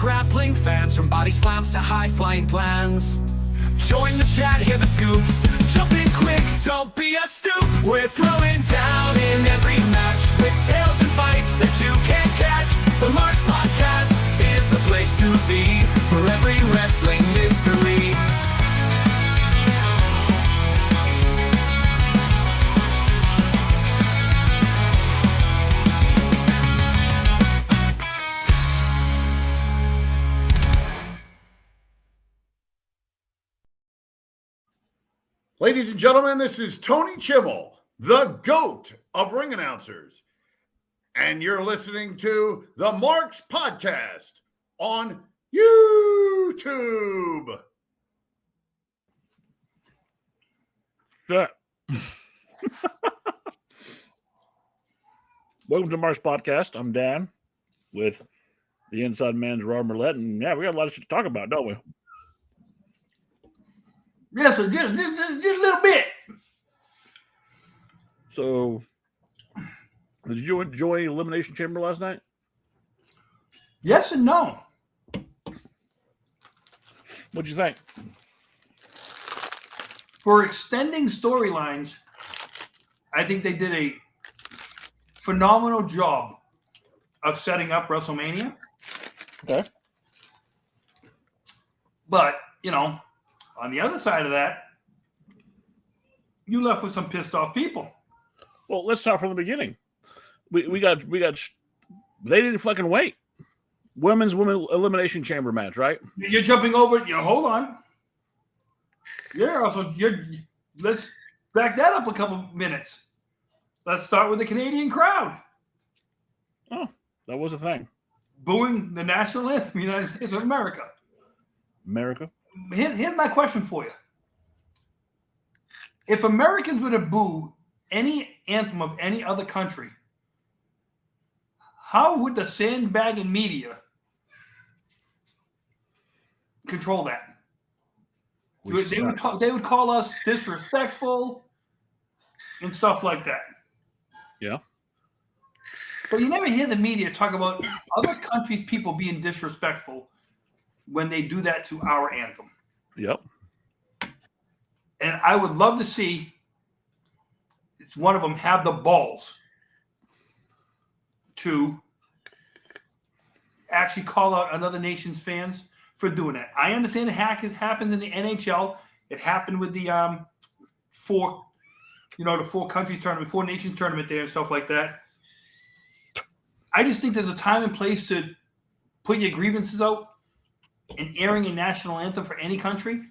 grappling fans, from body slams to high-flying plans. Join the chat, hear the scoops. Jump in quick, don't be a stoop. We're throwing down in every match with tales and fights that you can't catch. The Marks Podcast is the place to be for every wrestling mystery. Ladies and gentlemen, this is Tony Chimmel, the GOAT of ring announcers, and you're listening to the Marks Podcast on YouTube. Sure. Welcome to Marks Podcast. I'm Dan with the Inside Man's Raw Merlette, and yeah, we got a lot of shit to talk about, don't we? Yes, just a little bit. So, did you enjoy Elimination Chamber last night? Yes and no. What'd you think? For extending storylines, I think they did a phenomenal job of setting up WrestleMania. Okay. But, you know, on the other side of that, you left with some pissed off people. Well, let's start from the beginning. We got. They didn't fucking wait. Women Elimination Chamber match, right? You're jumping over it. Hold on. Let's back that up a couple minutes. Let's start with the Canadian crowd. Oh, that was a thing. Booing the national anthem, United States of America. America. Here's my question for you. If Americans were to boo any anthem of any other country, how would the sandbagging media control that? They would call us disrespectful and stuff like that. Yeah. But you never hear the media talk about other countries' people being disrespectful when they do that to our anthem. Yep. And I would love to see one of them have the balls to actually call out another nation's fans for doing that. I understand it happens in the NHL. It happened with the four countries tournament, 4 nations tournament there and stuff like that. I just think there's a time and place to put your grievances out. And airing a national anthem for any country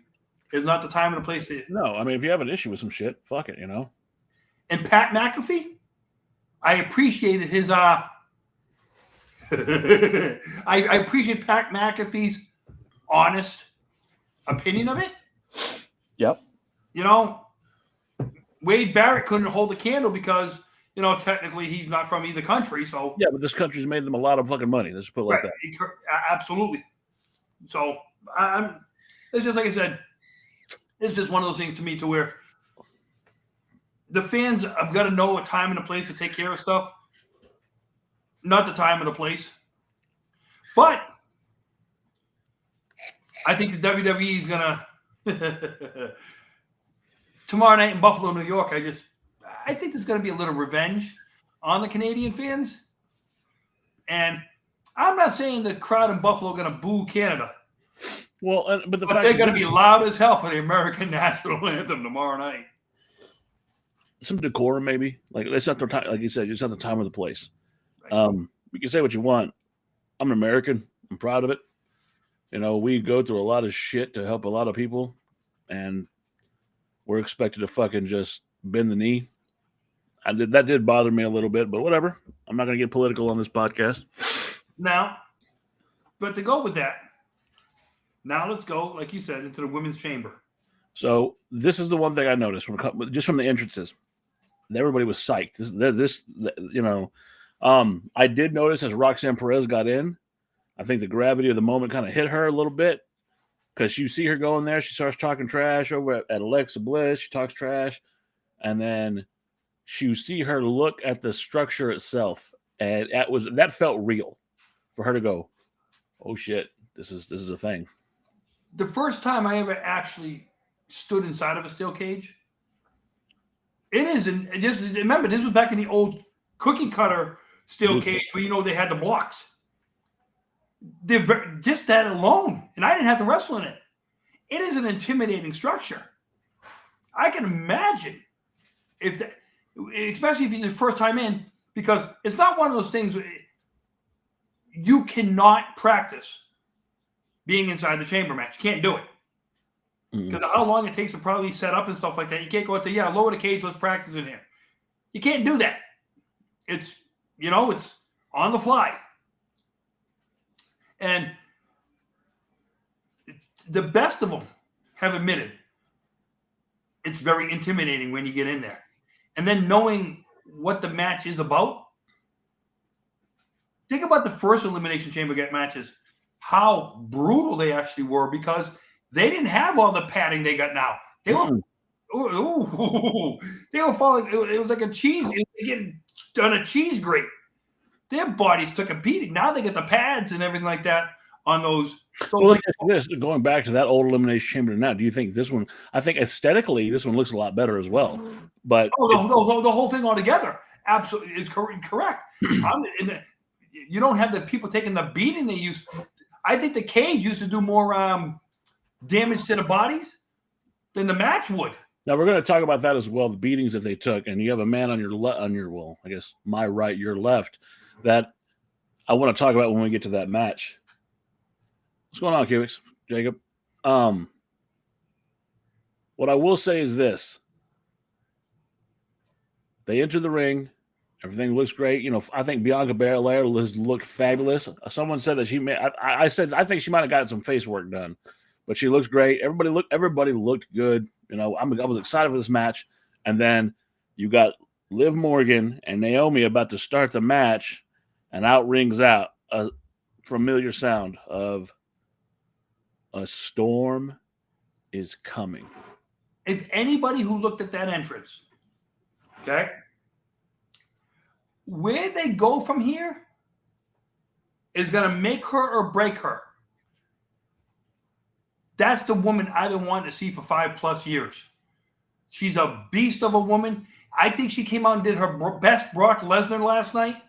is not the time and the place to. No, I mean, if you have an issue with some shit, fuck it, you know. And Pat McAfee, I appreciated his. I appreciate Pat McAfee's honest opinion of it. Yep. You know, Wade Barrett couldn't hold a candle because, you know, technically he's not from either country. So yeah, but this country's made them a lot of fucking money. Let's put it like that. Absolutely. So it's just like I said, it's just one of those things to me to where the fans have got to know a time and a place to take care of stuff. Not the time and the place. But I think the WWE is going to tomorrow night in Buffalo, New York, I think there's going to be a little revenge on the Canadian fans. And I'm not saying the crowd in Buffalo are going to boo Canada. Well, but they're going to be loud as hell for the American national anthem tomorrow night. Some decorum, maybe. Like it's not the time. Like you said, it's not the time or the place. Right. You can say what you want. I'm an American. I'm proud of it. You know, we go through a lot of shit to help a lot of people, and we're expected to fucking just bend the knee. That did bother me a little bit, but whatever. I'm not going to get political on this podcast. Now, but to go with that, now let's go, like you said, into the women's chamber. So this is the one thing I noticed just from the entrances. Everybody was psyched. I did notice as Roxanne Perez got in, I think the gravity of the moment kind of hit her a little bit because you see her going there. She starts talking trash over at Alexa Bliss. She talks trash. And then you see her look at the structure itself. And that felt real for her to go, oh shit, this is a thing. The first time I ever actually stood inside of a steel cage, it isn't. Just remember, this was back in the old cookie cutter steel cage where they had the blocks. Just that alone, and I didn't have to wrestle in it. It is an intimidating structure. I can imagine especially if you're the first time in, because it's not one of those things where you cannot practice being inside the chamber match. You can't do it. Because how long it takes to probably set up and stuff like that. You can't go out there, lower the cage, let's practice in here. You can't do that. It's, it's on the fly. And the best of them have admitted it's very intimidating when you get in there. And then knowing what the match is about. Think about the first Elimination Chamber matches, how brutal they actually were, because they didn't have all the padding they got now. They were, they were falling. It was like a cheese. It was getting on a cheese grate. Their bodies took a beating. Now they get the pads and everything like that on those. So well, going back to that old Elimination Chamber now, do you think this one? I think aesthetically, this one looks a lot better as well. But the whole thing altogether, absolutely, is correct. You don't have the people taking the beating they used. I think the cage used to do more damage to the bodies than the match would. Now we're going to talk about that as well, the beatings that they took, and you have a man on your I guess my right, your left, that I want to talk about when we get to that match. What's going on, Cubics? Jacob? What I will say is this. They enter the ring. Everything looks great. I think Bianca Belair has looked fabulous. Someone said that she may. I said I think she might have got some face work done, but she looks great. Everybody looked good. I was excited for this match, and then you got Liv Morgan and Naomi about to start the match, and out rings out a familiar sound of a storm is coming. If anybody who looked at that entrance, okay, where they go from here is going to make her or break her. That's the woman I've been wanting to see for 5+ years. She's a beast of a woman. I think she came out and did her best Brock Lesnar last night.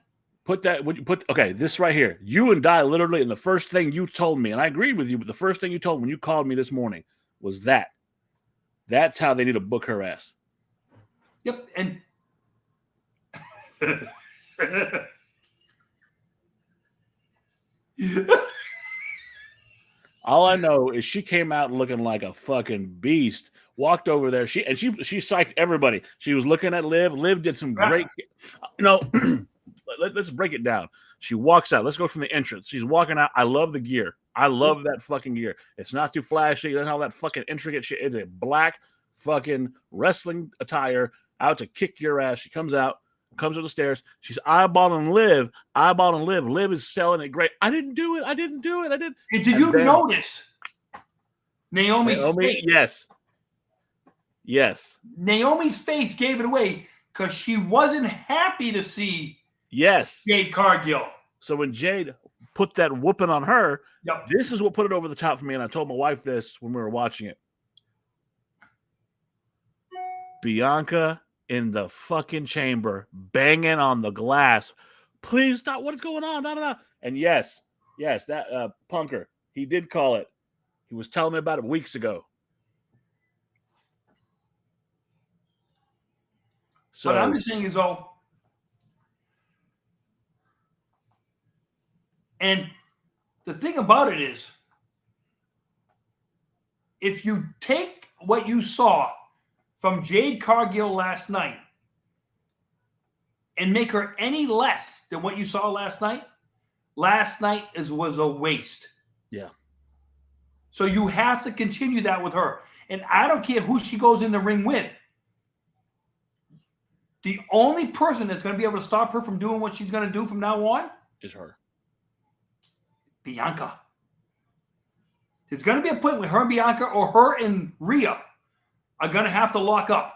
This right here. You and I literally, and the first thing you told me, and I agreed with you, but the first thing you told me when you called me this morning was that. That's how they need to book her ass. Yep, and all I know is she came out looking like a fucking beast. Walked over there. She psyched everybody. She was looking at Liv. Liv did some great. Let's break it down. She walks out. Let's go from the entrance. She's walking out. I love the gear. I love that fucking gear. It's not too flashy. It doesn't have that fucking intricate shit. It's a black fucking wrestling attire out to kick your ass. She comes out. Comes up the stairs. She's eyeballing Liv. Liv is selling it great. I didn't do it. Did you notice Naomi's face? Yes. Naomi's face gave it away because she wasn't happy to see Jade Cargill. So when Jade put that whooping on her, yep, this is what put it over the top for me. And I told my wife this when we were watching it. Bianca in the fucking chamber, banging on the glass. Please stop. What is going on? No. And yes, that punker, he did call it. He was telling me about it weeks ago. So what I'm just saying is, though, and the thing about it is, if you take what you saw from Jade Cargill last night and make her any less than what you saw last night was a waste. Yeah. So you have to continue that with her. And I don't care who she goes in the ring with. The only person that's going to be able to stop her from doing what she's going to do from now on is her. Bianca. There's going to be a point where her and Bianca or her and Rhea are going to have to lock up.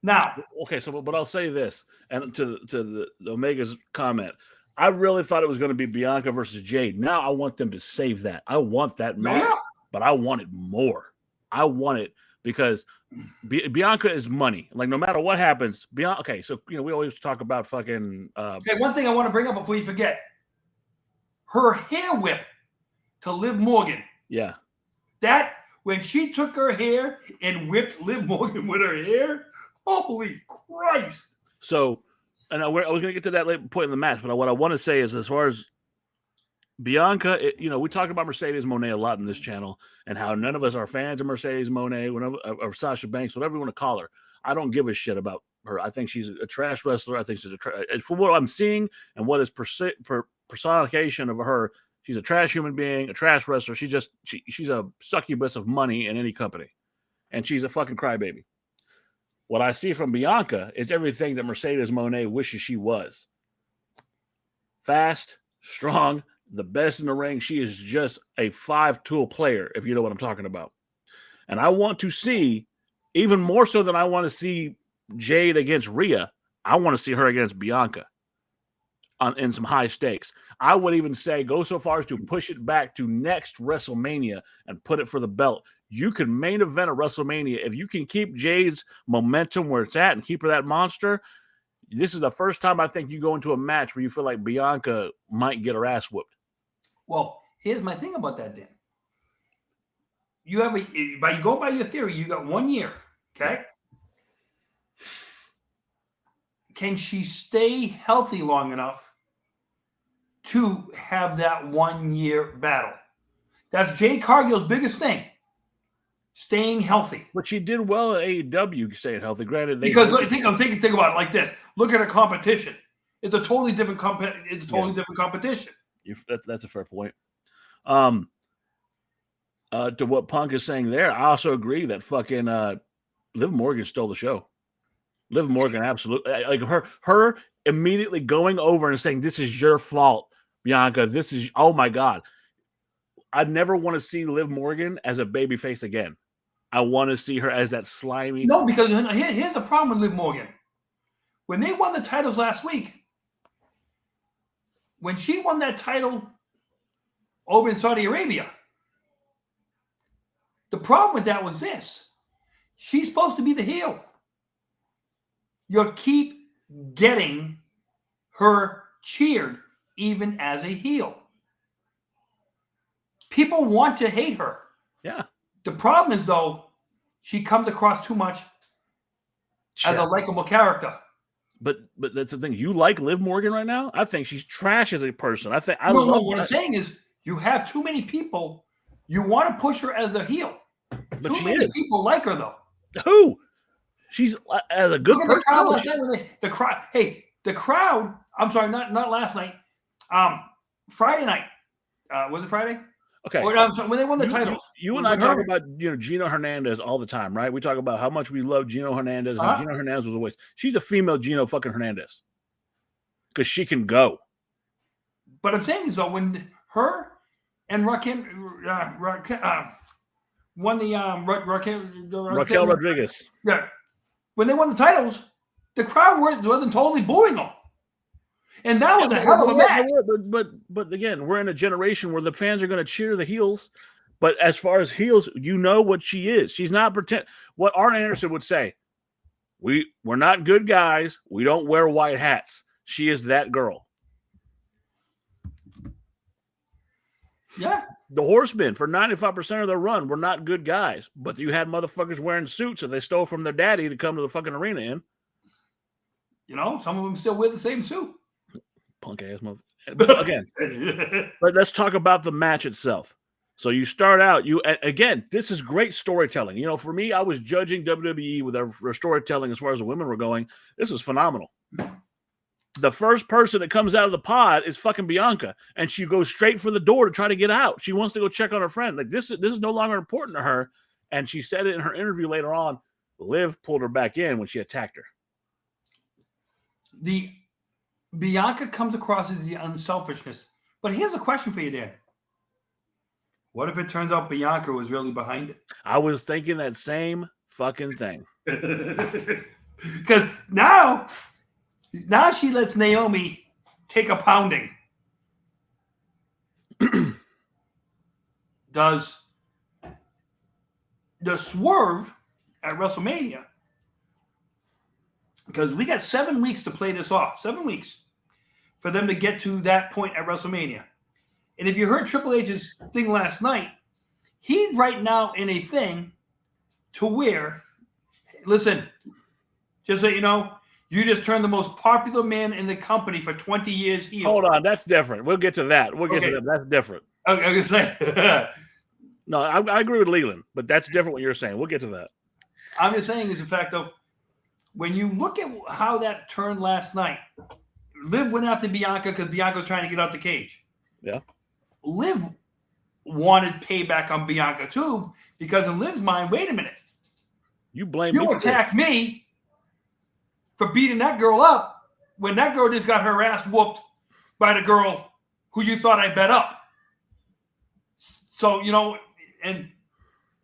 Now. Okay, but I'll say this, and to the Omega's comment, I really thought it was going to be Bianca versus Jade. Now I want them to save that. I want that match, but I want it more. I want it because Bianca is money. Like no matter what happens, Bianca. Okay, so we always talk about fucking. Okay, one thing I want to bring up before you forget: her hair whip to Liv Morgan. Yeah. That when she took her hair and whipped Liv Morgan with her hair, holy Christ! So, and I was going to get to that late point in the match, but what I want to say is, as far as Bianca, we talk about Mercedes Moné a lot in this channel, and how none of us are fans of Mercedes Moné, or Sasha Banks, whatever you want to call her. I don't give a shit about her. I think she's a trash wrestler. I think she's from what I'm seeing and what is personification of her. She's a trash human being, a trash wrestler. She's a succubus of money in any company, and she's a fucking crybaby. What I see from Bianca is everything that Mercedes Moné wishes she was. Fast, strong, the best in the ring. She is just a 5-tool player, if you know what I'm talking about. And I want to see, even more so than I want to see Jade against Rhea, I want to see her against Bianca in some high stakes. I would even say go so far as to push it back to next WrestleMania and put it for the belt. You can main event a WrestleMania. If you can keep Jade's momentum where it's at and keep her that monster, this is the first time I think you go into a match where you feel like Bianca might get her ass whooped. Well, here's my thing about that, Dan. You go by your theory, you got 1 year, okay? Can she stay healthy long enough to have that 1 year battle? That's Jade Cargill's biggest thing. Staying healthy. But she did well at AEW staying healthy. Granted, think about it like this. Look at her competition. It's a totally different different competition. That's a fair point. To what Punk is saying there, I also agree that fucking Liv Morgan stole the show. Liv Morgan, absolutely. Like her immediately going over and saying, "This is your fault, Bianca. This is, oh my God." I never want to see Liv Morgan as a babyface again. I want to see her as that slimy. No, because here's the problem with Liv Morgan. When they won the titles last week, when she won that title over in Saudi Arabia, the problem with that was this. She's supposed to be the heel. You keep getting her cheered even as a heel. People want to hate her. Yeah. The problem is, though, she comes across too much as a likable character. But that's the thing. You like Liv Morgan right now? I think she's trash as a person. What I'm saying is you have too many people. You want to push her as the heel. But too many people like her, though. Who? She's as a good person. The crowd. Hey, the crowd. I'm sorry, not last night. Friday night. Was it Friday? Okay. When they won the titles. You and I talk about Gino Hernandez all the time, right? We talk about how much we love Gino Hernandez. And Gino Hernandez was a waste. She's a female Gino fucking Hernandez because she can go. But I'm saying is though, when her and Raquel won the Raquel Rodriguez. Yeah, when they won the titles, the crowd wasn't totally booing them. And that was a hell of a match. But again, we're in a generation where the fans are going to cheer the heels. But as far as heels, you know what she is. She's not pretend. What Arn Anderson would say, we're not good guys. We don't wear white hats. She is that girl. Yeah. The Horsemen, for 95% of their run, were not good guys. But you had motherfuckers wearing suits that they stole from their daddy to come to the fucking arena in. Some of them still wear the same suit. Punk ass motherfucker. Again, but let's talk about the match itself. So you start out, again, this is great storytelling. For me, I was judging WWE with their storytelling as far as the women were going. This is phenomenal. The first person that comes out of the pod is fucking Bianca, and she goes straight for the door to try to get out. She wants to go check on her friend. Like this is no longer important to her. And she said it in her interview later on. Liv pulled her back in when she attacked her. The Bianca comes across as the unselfishness. But here's a question for you, Dan. What if it turns out Bianca was really behind it? I was thinking that same fucking thing. Because now she lets Naomi take a pounding. Does the Swerve at WrestleMania, because we got 7 weeks to play this off, 7 weeks for them to get to that point at WrestleMania. And if you heard Triple H's thing last night, he's right now in a thing to where, listen, just so you know, you just turned the most popular man in the company for 20 years heel. Hold on, that's different. We'll get to that. We'll get to that. That's different. I was going to say. No, I agree with Leland, but that's different what you're saying. We'll get to that. I'm just saying is the fact of when you look at how that turned last night, Liv went after Bianca because Bianca was trying to get out the cage. Yeah. Liv wanted payback on Bianca too because in Liv's mind, wait a minute. You blame me. You attacked me for beating that girl up when that girl just got her ass whooped by the girl who you thought I bet up. So, you know, and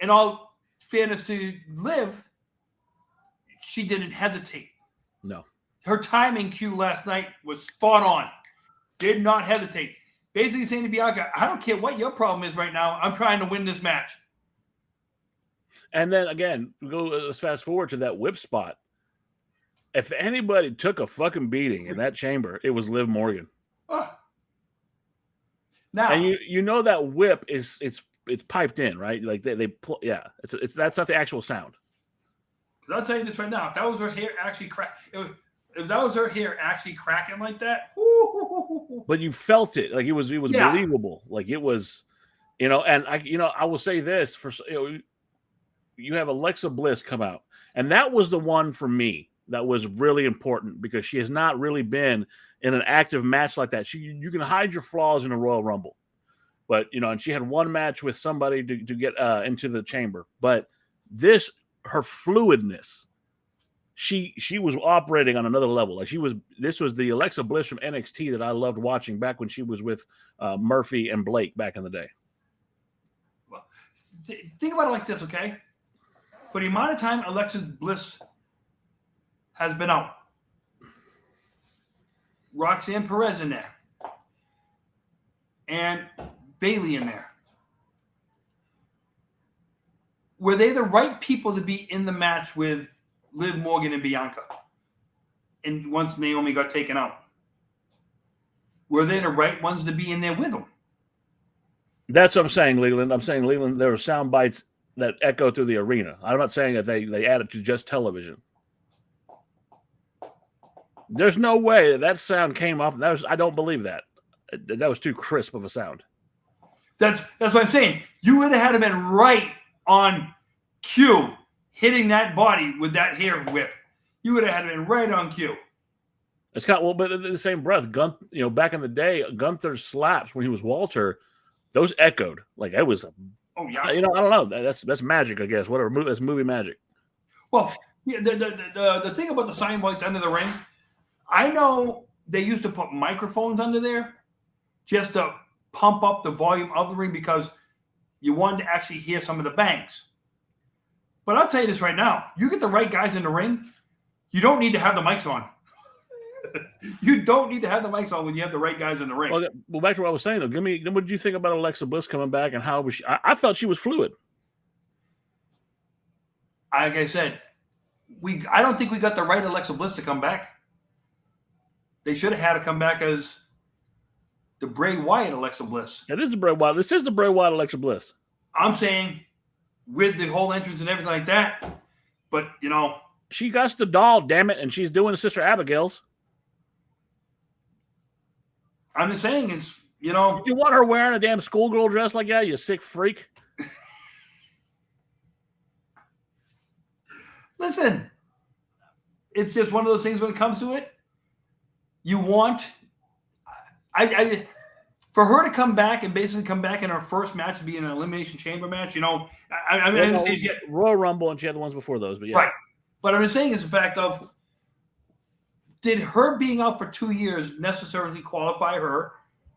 in all fairness to Liv, she didn't hesitate. No. Her timing cue last night was spot on. Did not hesitate. Basically saying to Bianca, I don't care what your problem is right now. I'm trying to win this match. And then again, let's fast forward to that whip spot. If anybody took a fucking beating in that chamber, it was Liv Morgan. Now, and you know that whip is it's piped in, right? Like it's that's not the actual sound. I'll tell you this right now. If that was her hair actually if that was her hair actually cracking like that, but you felt it, like it was believable, like it was, you know. And I will say this for you have Alexa Bliss come out, and that was the one for me that was really important because she has not really been in an active match like that. You can hide your flaws in a Royal Rumble, but and she had one match with somebody to get into the chamber, but her fluidness, she was operating on another level. Like this was the Alexa Bliss from NXT that I loved watching back when she was with Murphy and Blake back in the day. Well, think about it like this, okay? For the amount of time Alexa Bliss has been out, Roxanne Perez in there, and Bayley in there. Were they the right people to be in the match with Liv Morgan and Bianca? And once Naomi got taken out, were they the right ones to be in there with them? That's what I'm saying, Leland. I'm saying, Leland, there were sound bites that echo through the arena. I'm not saying that they added to just television. There's no way that sound came off. I don't believe that. That was too crisp of a sound. That's what I'm saying. You would have had to been right on cue, hitting that body with that hair whip. You would have had to been right on cue. It's kind of, but in the same breath, back in the day, Gunther's slaps when he was Walter, those echoed like it was. Oh yeah. I don't know. That's magic, I guess. Whatever. That's movie magic. Well, yeah, the thing about the sign bites under the ring, I know they used to put microphones under there just to pump up the volume of the ring because you wanted to actually hear some of the bangs. But I'll tell you this right now. You get the right guys in the ring, you don't need to have the mics on. You don't need to have the mics on when you have the right guys in the ring. Well, back to what I was saying, though. What did you think about Alexa Bliss coming back and how was she? I felt she was fluid. Like I said, I don't think we got the right Alexa Bliss to come back. They should have had to come back as the Bray Wyatt Alexa Bliss. That is the Bray Wyatt. This is the Bray Wyatt Alexa Bliss. I'm saying with the whole entrance and everything like that, but she got the doll, damn it, and she's doing Sister Abigail's. I'm just saying is, You want her wearing a damn schoolgirl dress like that, you sick freak? Listen, it's just one of those things when it comes to it. You want, for her to come back and basically come back in her first match to be in an Elimination Chamber match, I understand she had Royal Rumble and she had the ones before those, but yeah. Right. But I'm just saying is the fact of, did her being out for 2 years necessarily qualify her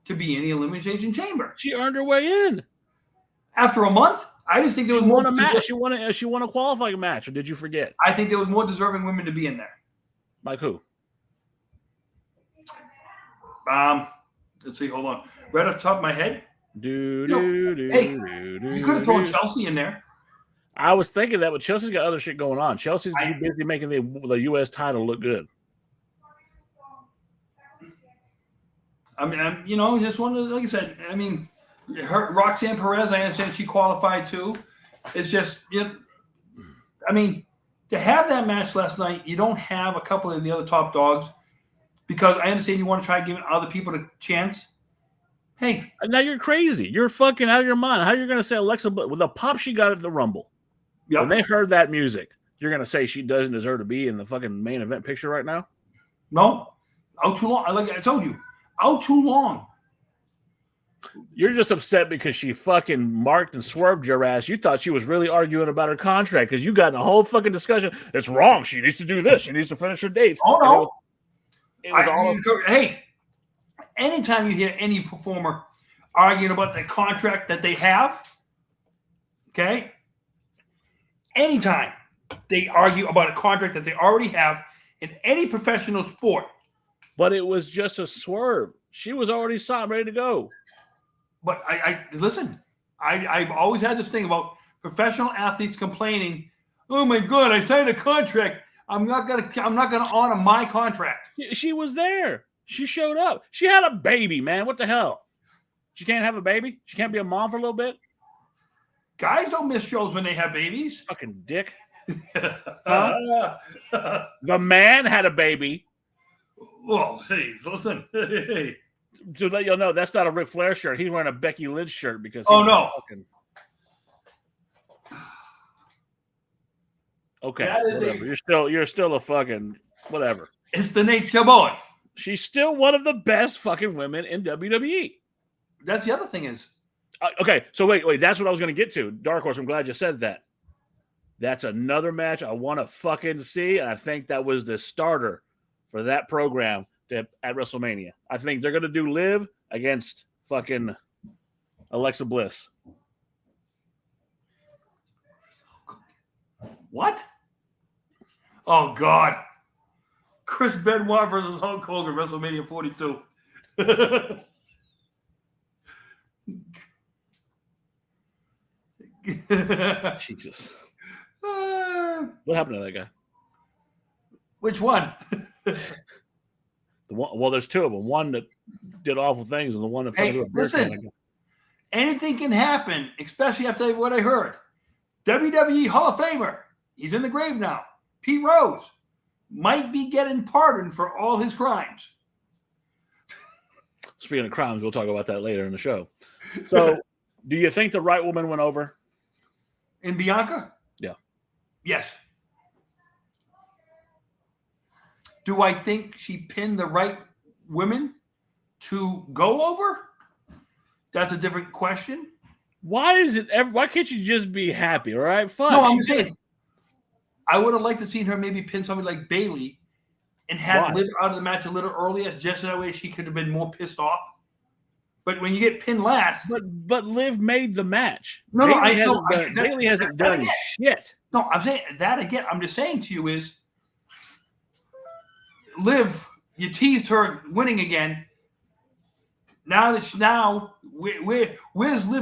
to be in the Elimination Chamber? She earned her way in. After a month? I just think there was more a match. She won a qualifying match, or did you forget? I think there was more deserving women to be in there. Like who? Let's see. Hold on. Right off the top of my head. Hey, You could have thrown Chelsea in there. I was thinking that, but Chelsea's got other shit going on. Chelsea's too busy making the U.S. title look good. I mean, just one of, like I said, I mean, Roxanne Perez, I understand she qualified too. It's just, I mean, to have that match last night, you don't have a couple of the other top dogs because I understand you want to try giving other people a chance. Hey. Now you're crazy. You're fucking out of your mind. How are you going to say Alexa Bliss, with the pop she got at the Rumble? Yep. When they heard that music, you're going to say she doesn't deserve to be in the fucking main event picture right now? No. Out too long. Like I told you. Out too long. You're just upset because she fucking marked and swerved your ass. You thought she was really arguing about her contract because you got in a whole fucking discussion. It's wrong. She needs to do this. She needs to finish her dates. Oh, no. It was all. Hey, anytime you hear any performer arguing about the contract that they have, okay, anytime they argue about a contract that they already have in any professional sport. But it was just a swerve. She was already signed, ready to go. But I listen, I've always had this thing about professional athletes complaining, oh my God, I signed a contract. I'm not gonna honor my contract. She was there. She showed up. She had a baby, man. What the hell? She can't have a baby? She can't be a mom for a little bit? Guys don't miss shows when they have babies. Fucking dick. Huh? The man had a baby. Well, hey, listen. Hey. To let you know, that's not a Ric Flair shirt. He's wearing a Becky Lynch shirt because no. Okay, whatever. You're still a fucking whatever. It's the nature boy. She's still one of the best fucking women in WWE. That's the other thing is. Okay, so wait. That's what I was going to get to. Dark Horse, I'm glad you said that. That's another match I want to fucking see, and I think that was the starter for that program at WrestleMania. I think they're going to do Liv against fucking Alexa Bliss. What? Oh, God. Chris Benoit versus Hulk Hogan, WrestleMania 42. Jesus. What happened to that guy? Which one? Well, there's two of them. One that did awful things, and the one that fell into a beer can. Anything can happen, especially after what I heard. WWE Hall of Famer, he's in the grave now. Pete Rose might be getting pardoned for all his crimes. Speaking of crimes, we'll talk about that later in the show. So, do you think the right woman went over? In Bianca? Yeah. Yes. Do I think she pinned the right women to go over? That's a different question. Why can't you just be happy? All right, fine. No, I'm saying I would have liked to seen her maybe pin somebody like Bayley and had Liv out of the match a little earlier, just that way she could have been more pissed off. But when you get pinned last, but Liv made the match. Bayley hasn't done shit. No, I'm saying that again. I'm just saying to you is. Liv, you teased her winning again. Where's Liv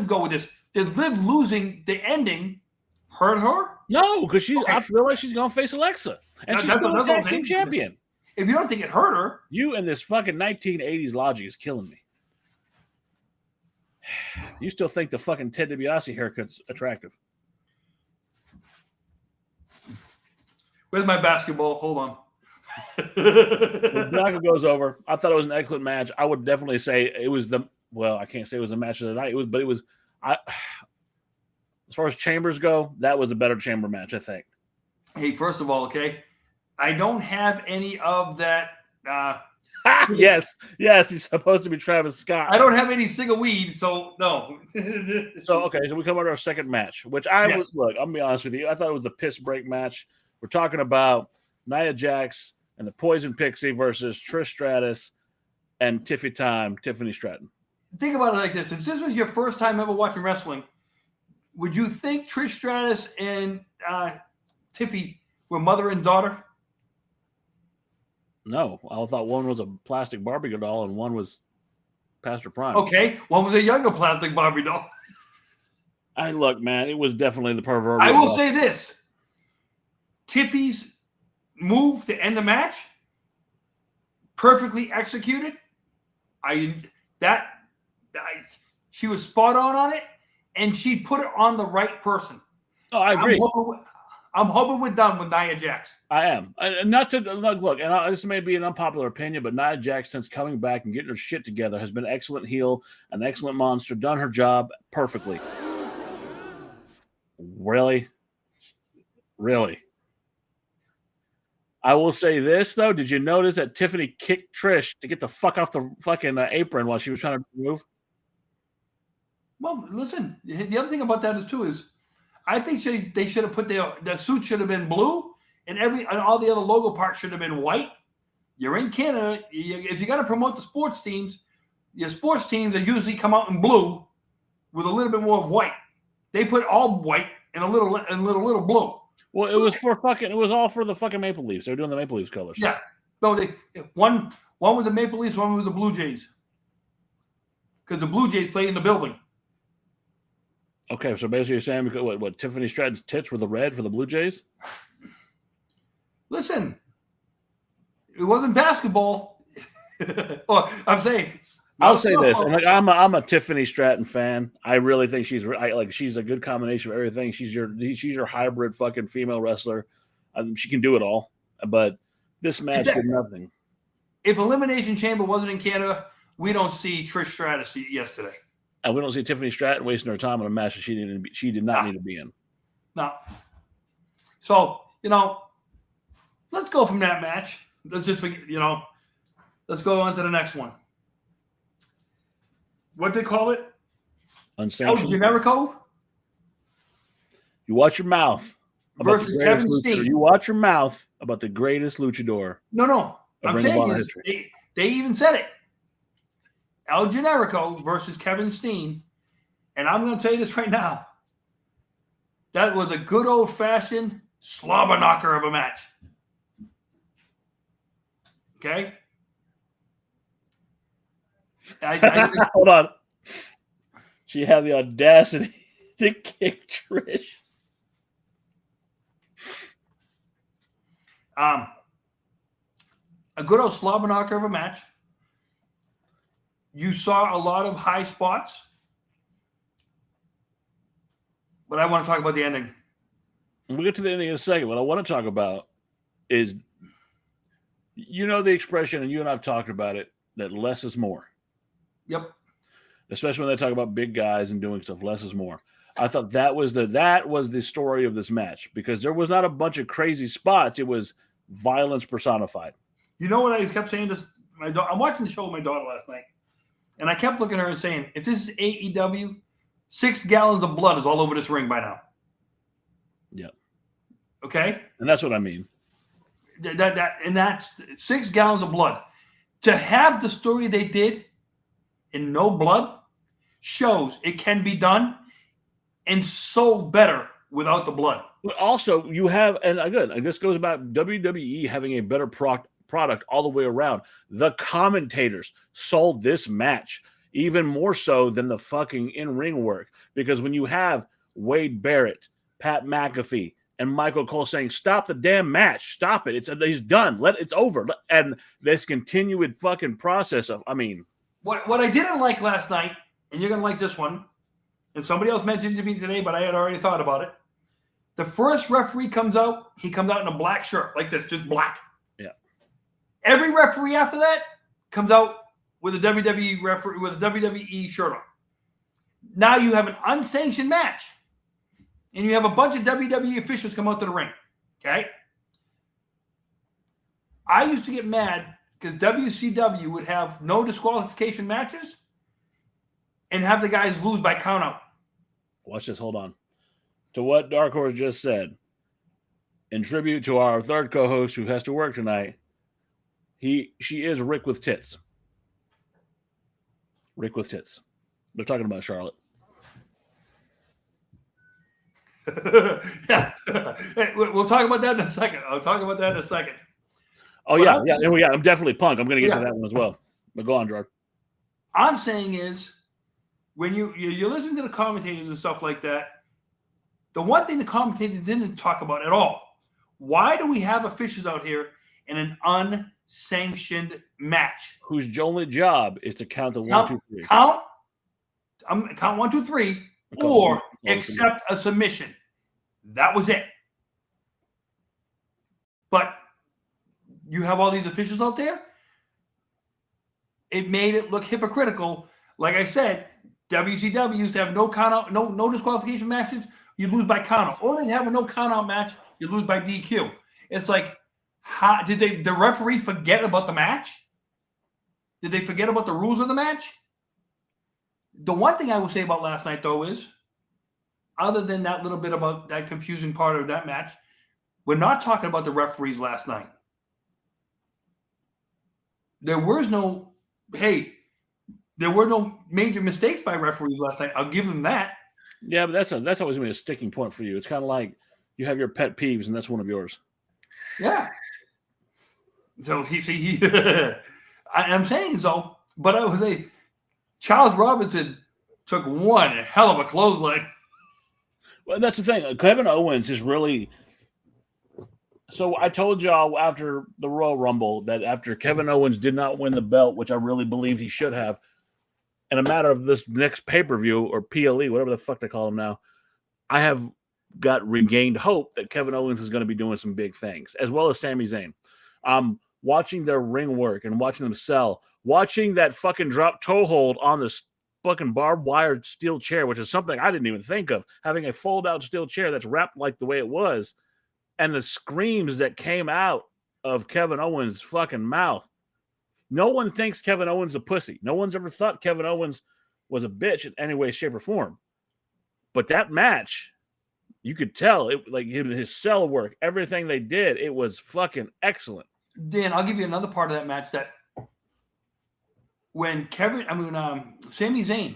go with this? Did Liv losing the ending hurt her? No, because I feel like she's gonna face Alexa, and she's still a tag team champion. If you don't think it hurt her, you and this fucking 1980s logic is killing me. You still think the fucking Ted DiBiase haircut's attractive? Where's my basketball? Hold on. When Bianca goes over, I thought it was an excellent match. I would definitely say it was I can't say it was the match of the night. As far as chambers go, that was a better chamber match, I think. Hey, first of all, okay, I don't have any of that. Yes, he's supposed to be Travis Scott. I don't have any single weed, so no. So we come on to our second match, which was. Look, I'm gonna be honest with you. I thought it was the piss break match. We're talking about Nia Jax and the Poison Pixie versus Trish Stratus and Tiffany Stratton. Think about it like this. If this was your first time ever watching wrestling, would you think Trish Stratus and Tiffy were mother and daughter? No, I thought one was a plastic Barbie doll and one was Pastor Prime. Okay, one was a younger plastic Barbie doll. Look, man, it was definitely the proverbial. I will say this: Tiffy's move to end the match, perfectly executed. She was spot on it, and she put it on the right person. Oh, I agree. I'm hoping we're done with Nia Jax. I am. Not to look, and this may be an unpopular opinion, but Nia Jax, since coming back and getting her shit together, has been an excellent heel, an excellent monster, done her job perfectly. Really? I will say this, though. Did you notice that Tiffany kicked Trish to get the fuck off the fucking apron while she was trying to move? Well, listen, the other thing about that is I think they should have put the suit should have been blue and all the other logo parts should have been white. You're in Canada. If you're going to promote the sports teams, your sports teams are usually come out in blue with a little bit more of white. They put all white and a little blue. Well, it was all for the fucking Maple Leafs. They were doing the Maple Leafs colors. Yeah. No, one with the Maple Leafs, one with the Blue Jays. Because the Blue Jays play in the building. Okay, so basically you're saying what Tiffany Stratton's tits were the red for the Blue Jays? Listen, it wasn't basketball. Well, I'm saying I'll say this, and I'm a Tiffany Stratton fan. I really think she's a good combination of everything. She's your hybrid fucking female wrestler. She can do it all. But this match did nothing. If Elimination Chamber wasn't in Canada, we don't see Trish Stratus yesterday. And we don't see Tiffany Stratton wasting her time on a match that she did not need to be in. No. So, let's go from that match. Let's just forget, let's go on to the next one. What they call it? Unsanctioned. El Generico? You watch your mouth. Versus Kevin Steen. You watch your mouth about the greatest luchador. No. I'm saying they even said it. El Generico versus Kevin Steen. And I'm going to tell you this right now. That was a good old-fashioned slobber knocker of a match. Okay? Hold on. She had the audacity to kick Trish. A good old slobber knocker of a match. You saw a lot of high spots. But I want to talk about the ending. We'll get to the ending in a second. What I want to talk about is, the expression, and you and I have talked about it, that less is more. Yep. Especially when they talk about big guys and doing stuff, less is more. I thought that was the story of this match, because there was not a bunch of crazy spots. It was violence personified. You know what I kept saying to my daughter? I'm watching the show with my daughter last night, and I kept looking at her and saying, if this is AEW, 6 gallons of blood is all over this ring by now. Yeah. Okay? And that's what I mean. That's 6 gallons of blood. To have the story they did in no blood shows it can be done and so better without the blood. But also, you have, and again, this goes about WWE having a better product all the way around. The commentators sold this match even more so than the fucking in-ring work. Because when you have Wade Barrett, Pat McAfee, and Michael Cole saying, stop the damn match, stop it, he's done, it's over. And this continued fucking process of, What I didn't like last night, and you're going to like this one, and somebody else mentioned it to me today, but I had already thought about it. The first referee comes out, he comes out in a black shirt, like this, just black. Yeah. Every referee after that comes out with a WWE referee with a WWE shirt on. Now you have an unsanctioned match, and you have a bunch of WWE officials come out to the ring. Okay. I used to get mad because WCW would have no disqualification matches and have the guys lose by count out. Watch this. Hold on. To what Dark Horse just said, in tribute to our third co-host who has to work tonight, she is Rick with tits. Rick with tits. They're talking about Charlotte. Yeah. We'll talk about that in a second. I'll talk about that in a second. Oh, But yeah. I'm definitely Punk. I'm going to get Yeah. to that one as well. But go on, Gerard. I'm saying is when you listen to the commentators and stuff like that, the one thing the commentators didn't talk about at all, why do we have officials out here in an unsanctioned match? Whose only job is to count the 1, 2, 3. Count 1, 2, 3, or accept a submission. That was it. But you have all these officials out there. It made it look hypocritical. Like I said, WCW used to have no count out, no disqualification matches. You lose by count out. Or they have a no count out match. You lose by DQ. It's like, how did the referee forget about the match? Did they forget about the rules of the match? The one thing I will say about last night, though, is other than that little bit about that confusing part of that match, we're not talking about the referees last night. There were no major mistakes by referees last night. I'll give them that. Yeah, but that's always going to be a sticking point for you. It's kind of like you have your pet peeves, and that's one of yours. Yeah. So I'm saying so, but I would say Charles Robinson took one hell of a clothesline. Well, that's the thing. Kevin Owens is really. So I told y'all after the Royal Rumble that after Kevin Owens did not win the belt, which I really believed he should have, in a matter of this next pay-per-view or PLE, whatever the fuck they call him now, I have got regained hope that Kevin Owens is going to be doing some big things, as well as Sami Zayn. Watching their ring work and watching them sell, watching that fucking drop toe hold on this fucking barbed wire steel chair, which is something I didn't even think of, having a fold-out steel chair that's wrapped like the way it was, and the screams that came out of Kevin Owens' fucking mouth. No one thinks Kevin Owens a pussy. No one's ever thought Kevin Owens was a bitch in any way, shape, or form. But that match, you could tell it, like his cell work, everything they did, it was fucking excellent. Dan, I'll give you another part of that match that when Sami Zayn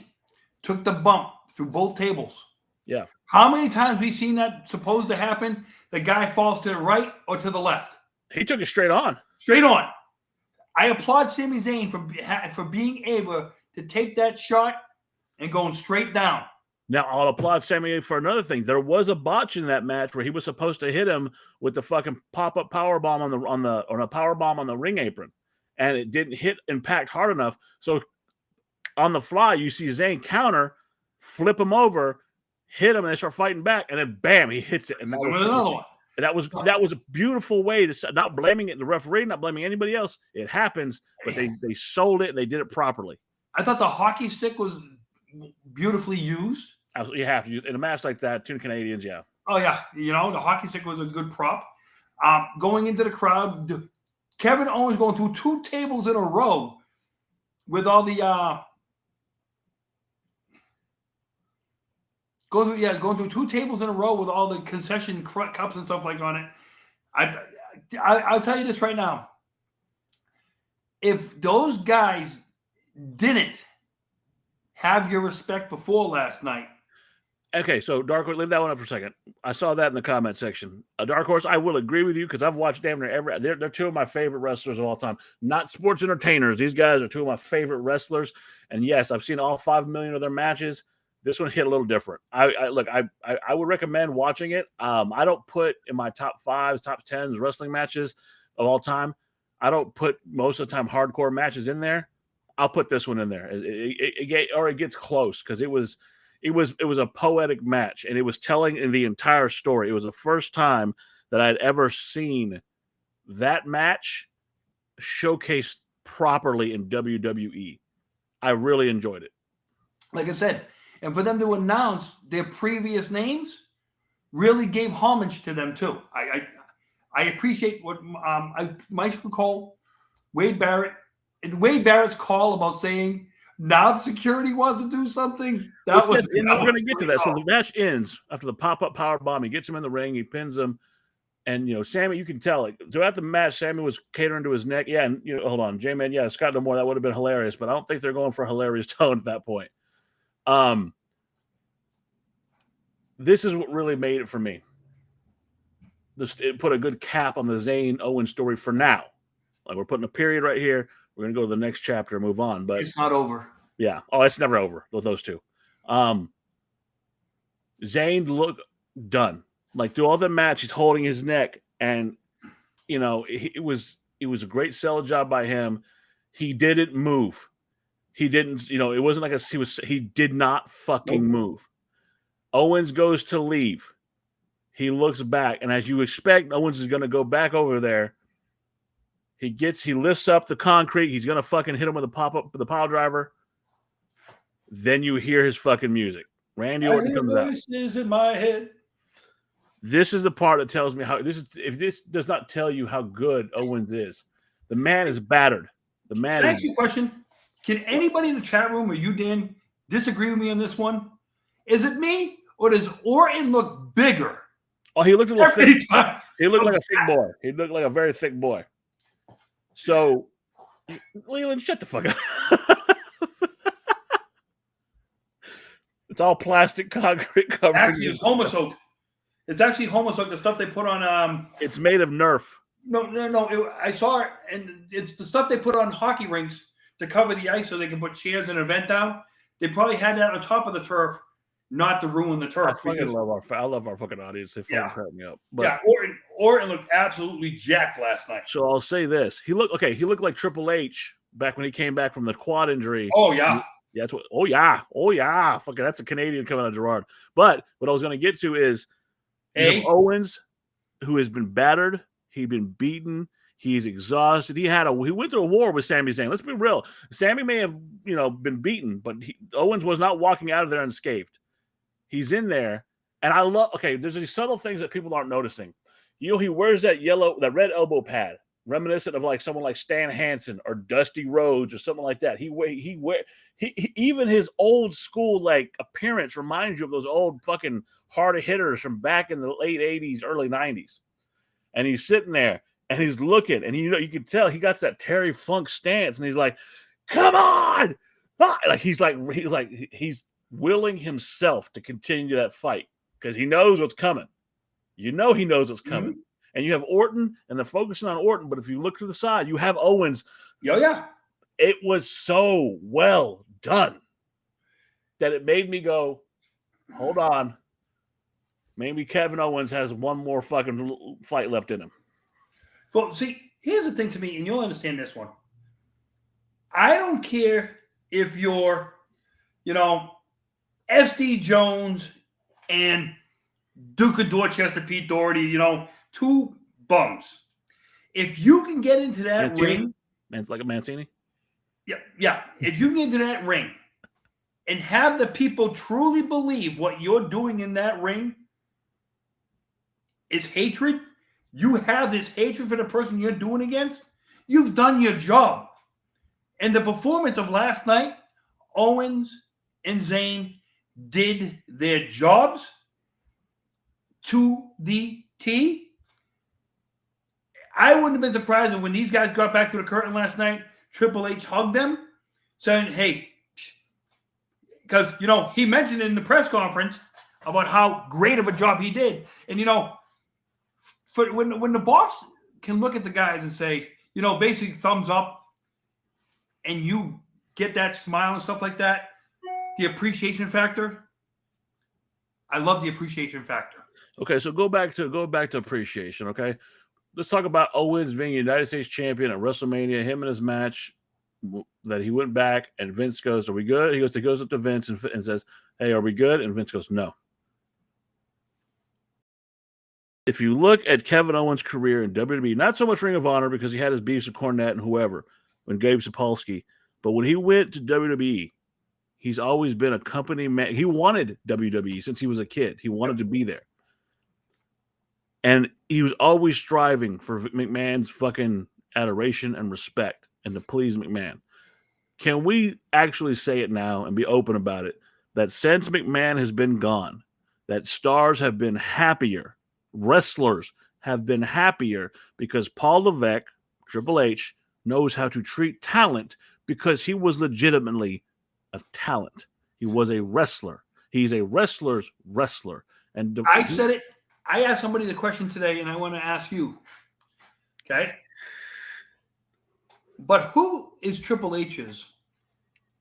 took the bump through both tables. Yeah. How many times we seen that supposed to happen? The guy falls to the right or to the left. He took it straight on. Straight on. I applaud Sami Zayn for being able to take that shot and going straight down. Now, I'll applaud Sami for another thing. There was a botch in that match where he was supposed to hit him with the fucking pop-up powerbomb on a powerbomb on the ring apron, and it didn't hit impact hard enough. So on the fly, you see Zayn counter, flip him over, hit him, and they start fighting back, and then bam, he hits it, and that was another one. And that was a beautiful way to not blaming it the referee, not blaming anybody else. It happens, but they sold it and they did it properly. I thought the hockey stick was beautifully used. Absolutely, you have to use in a match like that. 2 Canadians, yeah. Oh yeah, the hockey stick was a good prop. Going into the crowd, Kevin Owens going through 2 tables in a row with all the going through 2 tables in a row with all the concession cups and stuff like on it. I'll tell you this right now. If those guys didn't have your respect before last night. Okay, so Dark Horse, leave that one up for a second. I saw that in the comment section. Dark Horse, I will agree with you because I've watched damn near they're 2 of my favorite wrestlers of all time. Not sports entertainers. These guys are 2 of my favorite wrestlers. And yes, I've seen all 5 million of their matches. This one hit a little different. I would recommend watching it. I don't put in my top 5s, top 10s wrestling matches of all time. I don't put most of the time hardcore matches in there. I'll put this one in there. It gets close because it was a poetic match and it was telling in the entire story. It was the first time that I'd ever seen that match showcased properly in WWE. I really enjoyed it. Like I said, and for them to announce their previous names really gave homage to them too. I appreciate what Michael Cole, Wade Barrett, and Wade Barrett's call about saying now the security wants to do something. We're going to get to that. So the match ends after the pop-up power bomb. He gets him in the ring. He pins him. And, Sammy, you can tell, like, throughout the match, Sammy was catering to his neck. Yeah, and, hold on. J-Man, yeah, Scott D'Amore, that would have been hilarious. But I don't think they're going for a hilarious tone at that point. This is what really made it for me. It put a good cap on the Zayn Owens story for now. Like we're putting a period right here. We're gonna go to the next chapter and move on. But It's not over. yeah. Oh, it's never over with those two. Zayn looked done. Like through all the match, he's holding his neck, and it was a great sell job by him. He didn't move. He didn't. It wasn't like he did not fucking move. Owens goes to leave. He looks back, and as you expect, Owens is going to go back over there. He lifts up the concrete. He's going to fucking hit him with a pile driver. Then you hear his fucking music. Randy Orton comes out. Voices in my head. This is the part that tells me if this does not tell you how good Owens is. The man is battered. Can I ask you a question? Can anybody in the chat room or you, Dan, disagree with me on this one? Is it me or does Orton look bigger? Oh, he looked a little thick. Time. He looked like a thick boy. He looked like a very thick boy. So, Leland, shut the fuck up. It's all plastic concrete covered. Actually, it's Homosoak. It's actually Homosoak, the stuff they put on. It's made of Nerf. No. I saw it, and it's the stuff they put on hockey rinks to cover the ice so they can put chairs and a vent down. They probably had that on top of the turf, not to ruin the turf. I love our fucking audience. They fucking crack me up. But, yeah, Orton looked absolutely jacked last night. So I'll say this: he looked like Triple H back when he came back from the quad injury. Oh yeah. Yeah, that's what. Oh yeah. Fucking, that's a Canadian coming out of Gerard. But what I was going to get to is, Owens, who has been battered, he's been beaten, he's exhausted. He went through a war with Sami Zayn. Let's be real. Sami may have been beaten, but Owens was not walking out of there unscathed. He's in there, and I love. Okay, there's these subtle things that people aren't noticing. He wears that red elbow pad, reminiscent of like someone like Stan Hansen or Dusty Rhodes or something like that. He even his old school like appearance reminds you of those old fucking hard hitters from back in the late 80s, early 90s. And he's sitting there and he's looking, and you can tell he got that Terry Funk stance, and he's like, "Come on!" Like he's willing himself to continue that fight because he knows what's coming. He knows what's coming. Mm-hmm. And you have Orton, and they're focusing on Orton. But if you look to the side, you have Owens. Yeah. It was so well done that it made me go, hold on. Maybe Kevin Owens has one more fucking fight left in him. Well, see, here's the thing to me, and you'll understand this one. I don't care if you're, SD Jones and Duke of Dorchester, Pete Doherty, two bums. If you can get into that ring. Like a Mancini? Yeah. If you can get into that ring and have the people truly believe what you're doing in that ring is hatred, you have this hatred for the person you're doing against, you've done your job. And the performance of last night, Owens and Zayn did their jobs to the T. I wouldn't have been surprised if when these guys got back to the curtain last night, Triple H hugged them, saying, "Hey," because he mentioned in the press conference about how great of a job he did, and for when the boss can look at the guys and say, basically thumbs up, and you get that smile and stuff like that, the appreciation factor. I love the appreciation factor. Okay, so go back to appreciation. Okay, let's talk about Owens being United States champion at WrestleMania. Him and his match that he went back, and Vince goes, "Are we good?" He goes up to Vince and says, "Hey, are we good?" And Vince goes, "No." If you look at Kevin Owens' career in WWE, not so much Ring of Honor because he had his beefs with Cornette and whoever, and Gabe Sapolsky, but when he went to WWE, he's always been a company man. He wanted WWE since he was a kid. He wanted to be there. And he was always striving for McMahon's fucking adoration and respect and to please McMahon. Can we actually say it now and be open about it? That since McMahon has been gone, that stars have been happier, wrestlers have been happier because Paul Levesque, Triple H, knows how to treat talent because he was legitimately a talent. He was a wrestler. He's a wrestler's wrestler. And I said it. I asked somebody the question today, and I want to ask you. Okay. But who is Triple H's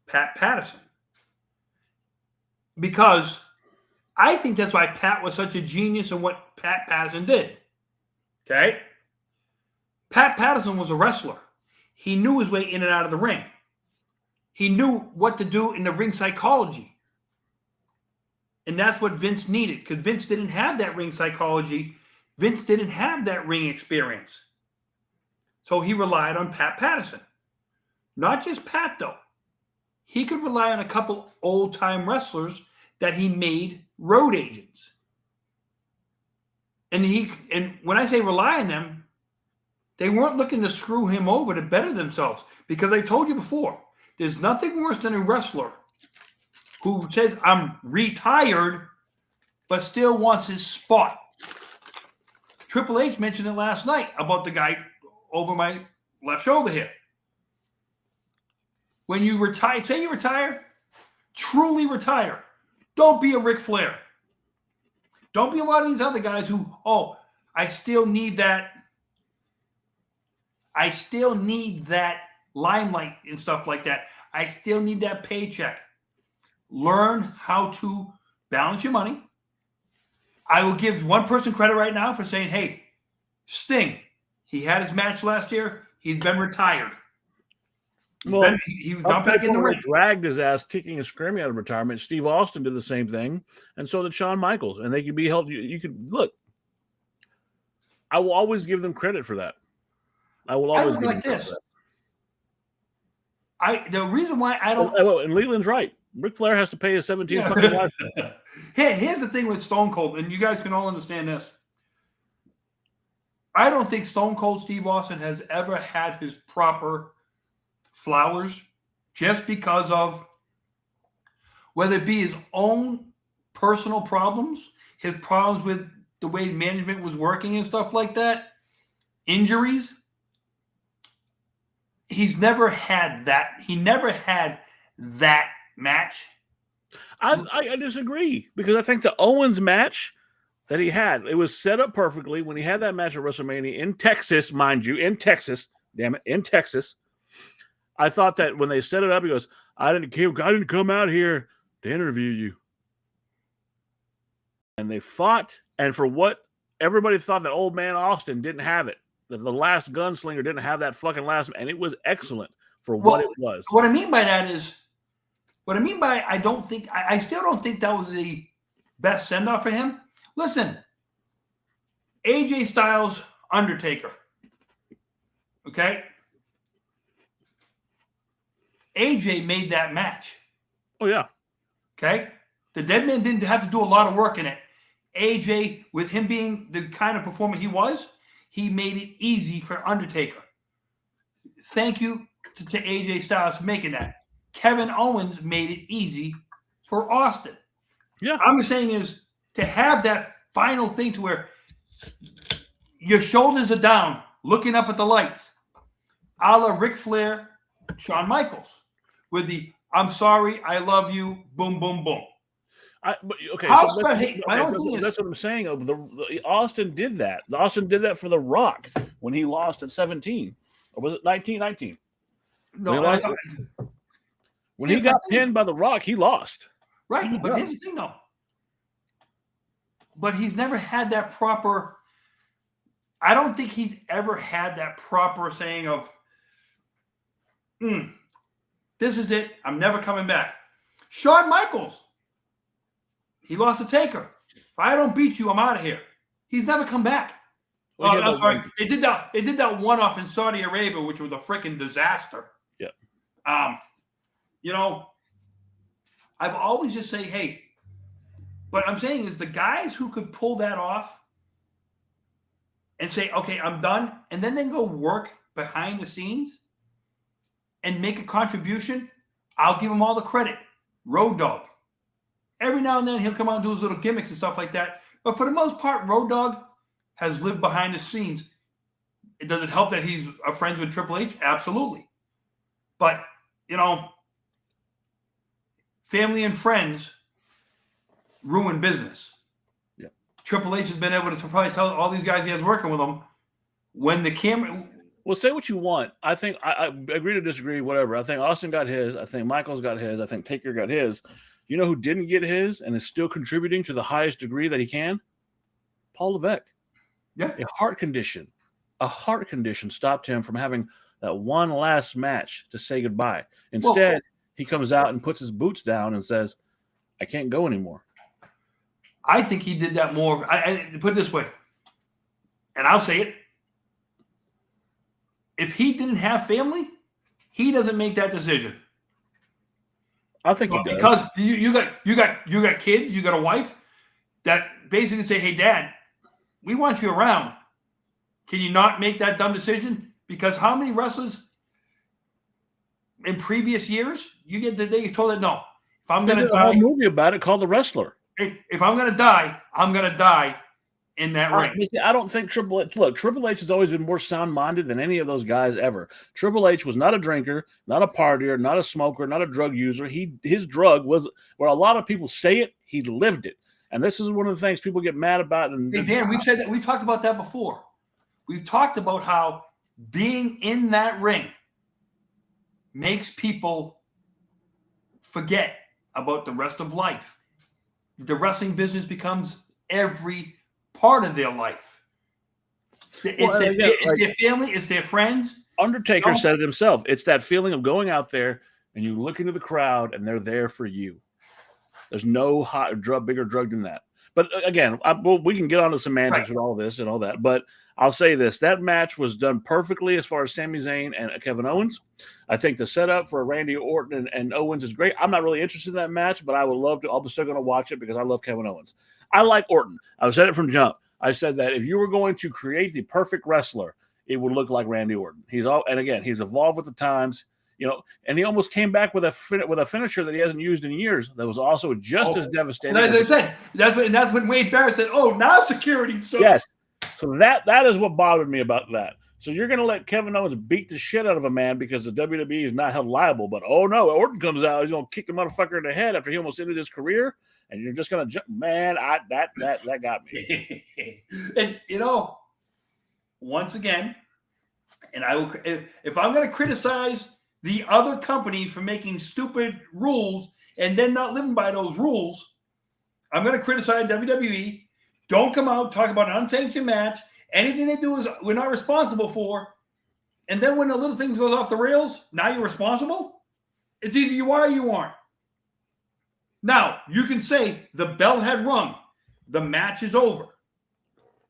Pat Patterson? Because I think that's why Pat was such a genius in what Pat Patterson did. Okay? Pat Patterson was a wrestler. He knew his way in and out of the ring. He knew what to do in the ring psychology. And that's what Vince needed, because Vince didn't have that ring psychology. Vince didn't have that ring experience. So he relied on Pat Patterson. Not just Pat, though. He could rely on a couple old-time wrestlers that he made road agents. And when I say rely on them, they weren't looking to screw him over to better themselves. Because I've told you before, there's nothing worse than a wrestler who says, I'm retired, but still wants his spot. Triple H mentioned it last night about the guy over my left shoulder here. When you retire, say you retire, truly retire. Don't be a Ric Flair. Don't be a lot of these other guys who, I still need that limelight and stuff like that. I still need that paycheck. Learn how to balance your money. I will give one person credit right now for saying, hey, Sting, he had his match last year. He's been retired. Well, he got back in the ring. Dragged his ass kicking and screaming out of retirement. Steve Austin did the same thing, and so did Shawn Michaels. And they could be held. You could look. I will always give them credit for that. I will always give them credit for that. The reason why I don't. And Leland's right. Ric Flair has to pay his 17 fucking life. Here's the thing with Stone Cold, and you guys can all understand this. I don't think Stone Cold Steve Austin has ever had his proper flowers, just because of whether it be his own personal problems, his problems with the way management was working and stuff like that, injuries. He's never had that. He never had that match. I disagree, because I think the Owens match that he had, it was set up perfectly when he had that match at WrestleMania in Texas, mind you, in Texas. I thought that when they set it up, he goes, I didn't come out here to interview you. And they fought, and for what everybody thought that old man Austin didn't have it. That the last gunslinger didn't have that fucking last, and it was excellent for what it was. What I mean by that is, I still don't think that was the best send-off for him. Listen, AJ Styles, Undertaker. Okay? AJ made that match. Oh, yeah. Okay? The Dead Man didn't have to do a lot of work in it. AJ, with him being the kind of performer he was, he made it easy for Undertaker. Thank you to AJ Styles for making that. Kevin Owens made it easy for Austin. Yeah. I'm just saying is to have that final thing to where your shoulders are down, looking up at the lights, a la Ric Flair, Shawn Michaels, with the I'm sorry, I love you, boom, boom, boom. That's what I'm saying. Austin did that. Austin did that for The Rock when he lost at 17. Or was it 1919? No, when he got pinned by The Rock, he lost. Right, but here's the thing, though. But he's never had that proper. I don't think he's ever had that proper saying of, this is it. I'm never coming back. Shawn Michaels. He lost to Taker. If I don't beat you, I'm out of here. He's never come back. I'm sorry. They did that one-off in Saudi Arabia, which was a freaking disaster. Yeah. I've always just say, hey, what I'm saying is the guys who could pull that off and say, okay, I'm done, and then go work behind the scenes and make a contribution, I'll give them all the credit. Road Dogg. Every now and then he'll come out and do his little gimmicks and stuff like that. But for the most part, Road Dogg has lived behind the scenes. Does it help that he's friends with Triple H? Absolutely. But, family and friends ruin business. Yeah. Triple H has been able to probably tell all these guys he has working with him, when the camera, Well, say what you want. I think I agree to disagree, whatever. I think Austin got his. I think Michael's got his. I think Taker got his. You know who didn't get his and is still contributing to the highest degree that he can? Paul Levesque. Yeah. A heart condition stopped him from having that one last match to say goodbye. Instead, he comes out and puts his boots down and says, I can't go anymore. I think he did that more. I put it this way, and I'll say it. If he didn't have family, he doesn't make that decision. I think he does. Because you got kids, you got a wife that basically say, hey, Dad, we want you around. Can you not make that dumb decision? Because how many wrestlers in previous years they told that no. If I'm going to die, a movie about it called The Wrestler. If I'm going to die, I'm going to die in that ring. I don't think Triple H. Look, Triple H has always been more sound-minded than any of those guys ever. Triple H was not a drinker, not a partier, not a smoker, not a drug user. His drug was where a lot of people say it. He lived it, and this is one of the things people get mad about. And hey, Dan, we've said that. We've talked about that before. We've talked about how being in that ring makes people forget about the rest of life. The wrestling business becomes every part of their life. It's their family, it's their friends. Undertaker said it himself. It's that feeling of going out there and you look into the crowd and they're there for you. There's no bigger drug than that. But again, we can get on to semantics with all this and all that. But I'll say this. That match was done perfectly as far as Sami Zayn and Kevin Owens. I think the setup for Randy Orton and Owens is great. I'm not really interested in that match, but I would love to. I'm still going to watch it because I love Kevin Owens. I like Orton. I've said it from jump. I said that if you were going to create the perfect wrestler, it would look like Randy Orton. He's evolved with the times. And he almost came back with a finisher that he hasn't used in years. That was also just as devastating. As I said, that's when Wade Barrett said, "Oh, now security." So. Yes, so that is what bothered me about that. So you're going to let Kevin Owens beat the shit out of a man because the WWE is not held liable. But oh no, Orton comes out, he's going to kick the motherfucker in the head after he almost ended his career, and you're just going to jump. Man, that got me. And once again, and I will, if I'm going to criticize the other company for making stupid rules and then not living by those rules, I'm going to criticize WWE. Don't come out, talk about an unsanctioned match. Anything they do is we're not responsible for. And then when the little things goes off the rails, now you're responsible? It's either you are or you aren't. Now, you can say the bell had rung. The match is over.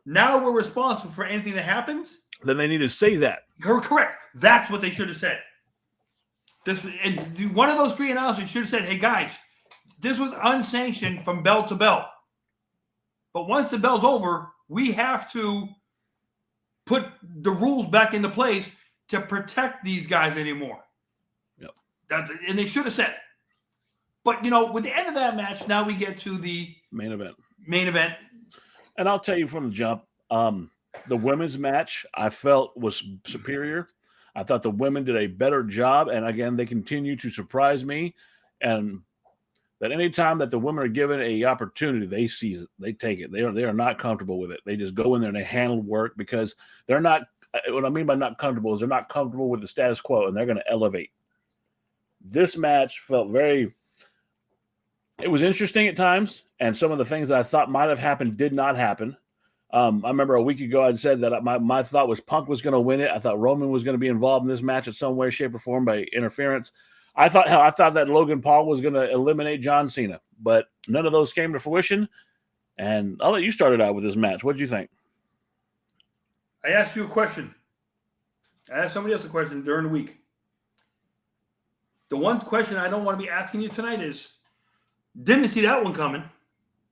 Now we're responsible for anything that happens. Then they need to say that. Correct. That's what they should have said. One of those three announcers should have said, hey, guys, this was unsanctioned from bell to bell. But once the bell's over, we have to put the rules back into place to protect these guys anymore. Yep. And they should have said it. But, with the end of that match, now we get to the main event. And I'll tell you from the jump, the women's match I felt was superior. I thought the women did a better job. And again, they continue to surprise me. And that anytime that the women are given a opportunity, they seize it. They take it. They are not comfortable with it. They just go in there and they handle work because they're not. What I mean by not comfortable is they're not comfortable with the status quo and they're going to elevate. This match felt it was interesting at times. And some of the things that I thought might have happened did not happen. I remember a week ago I'd said that my thought was Punk was going to win it. I thought Roman was going to be involved in this match in some way, shape, or form by interference. I thought that Logan Paul was going to eliminate John Cena, but none of those came to fruition. And I'll let you start it out with this match. What did you think? I asked you a question. I asked somebody else a question during the week. The one question I don't want to be asking you tonight is, didn't see that one coming.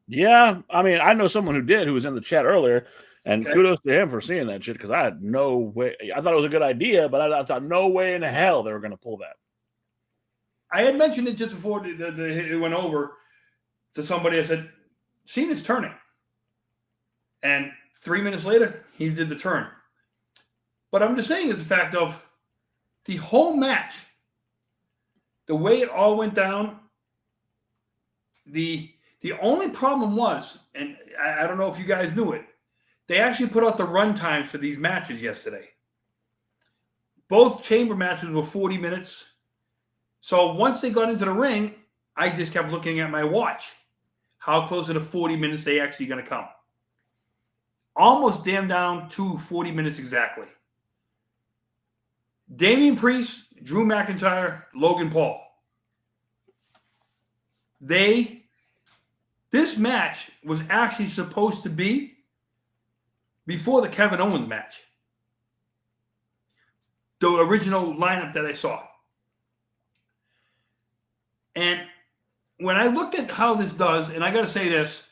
Yeah, I mean, I know someone who was in the chat earlier, and kudos to him for seeing that shit because I had no way. I thought it was a good idea, but I thought no way in hell they were going to pull that. I had mentioned it just before it went over to somebody. I said, Cena's turning. And 3 minutes later, he did the turn. But I'm just saying is the fact of the whole match, the way it all went down, the only problem was, and I don't know if you guys knew it, they actually put out the run times for these matches yesterday. Both chamber matches were 40 minutes. So once they got into the ring, I just kept looking at my watch. How close to the 40 minutes they actually going to come? Almost damn down to 40 minutes exactly. Damian Priest, Drew McIntyre, Logan Paul. This match was actually supposed to be before the Kevin Owens match. The original lineup that I saw. And when I looked at how this does, and I got to say this,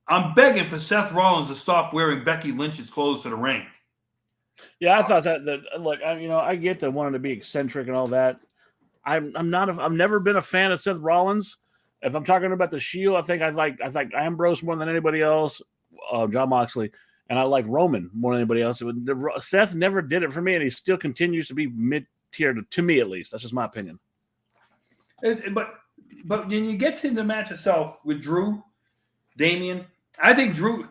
I'm begging for Seth Rollins to stop wearing Becky Lynch's clothes to the ring. Yeah, I thought that look, I get that wanting to be eccentric and all that. I've never been a fan of Seth Rollins. If I'm talking about the Shield, I think I like Ambrose more than anybody else, John Moxley, and I like Roman more than anybody else. Seth never did it for me, and he still continues to be mid-tier to me at least. That's just my opinion. But when you get to the match itself with Drew, Damian, I think Drew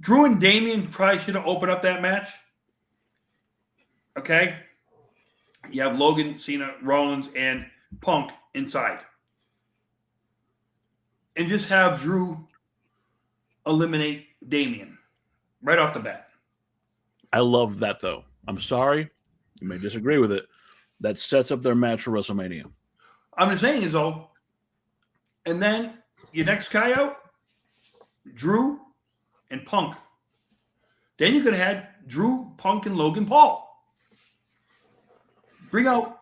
and Damian probably should have opened up that match. Okay? You have Logan, Cena, Rollins, and Punk inside. And just have Drew eliminate Damian right off the bat. I love that, though. I'm sorry. You may disagree with it. That sets up their match for WrestleMania. I'm just saying is, though, and then your next guy out, Drew and Punk. Then you could have had Drew, Punk, and Logan Paul. Bring out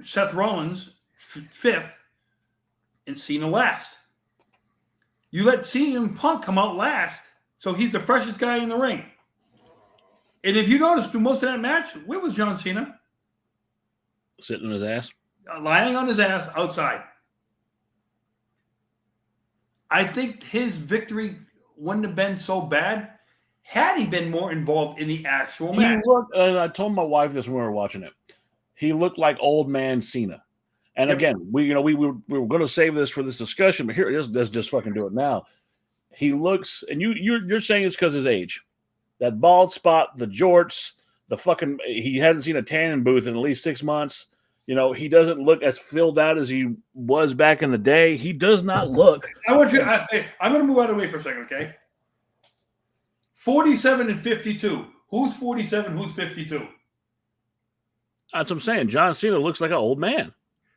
Seth Rollins fifth and Cena last. You let Cena and Punk come out last, so he's the freshest guy in the ring. And if you notice, through most of that match, where was John Cena? Sitting on his ass? Lying on his ass outside. I think his victory wouldn't have been so bad had he been more involved in the actual match. I told my wife this when we were watching it. He looked like old man Cena. And again, we were going to save this for this discussion, but here, let's just fucking do it now. He looks, and you're saying it's because of his age. That bald spot, the jorts, he hadn't seen a tanning booth in at least 6 months. He doesn't look as filled out as he was back in the day. He does not look. I'm going to move out of the way for a second, okay? 47 and 52. Who's 47? Who's 52? That's what I'm saying. John Cena looks like an old man.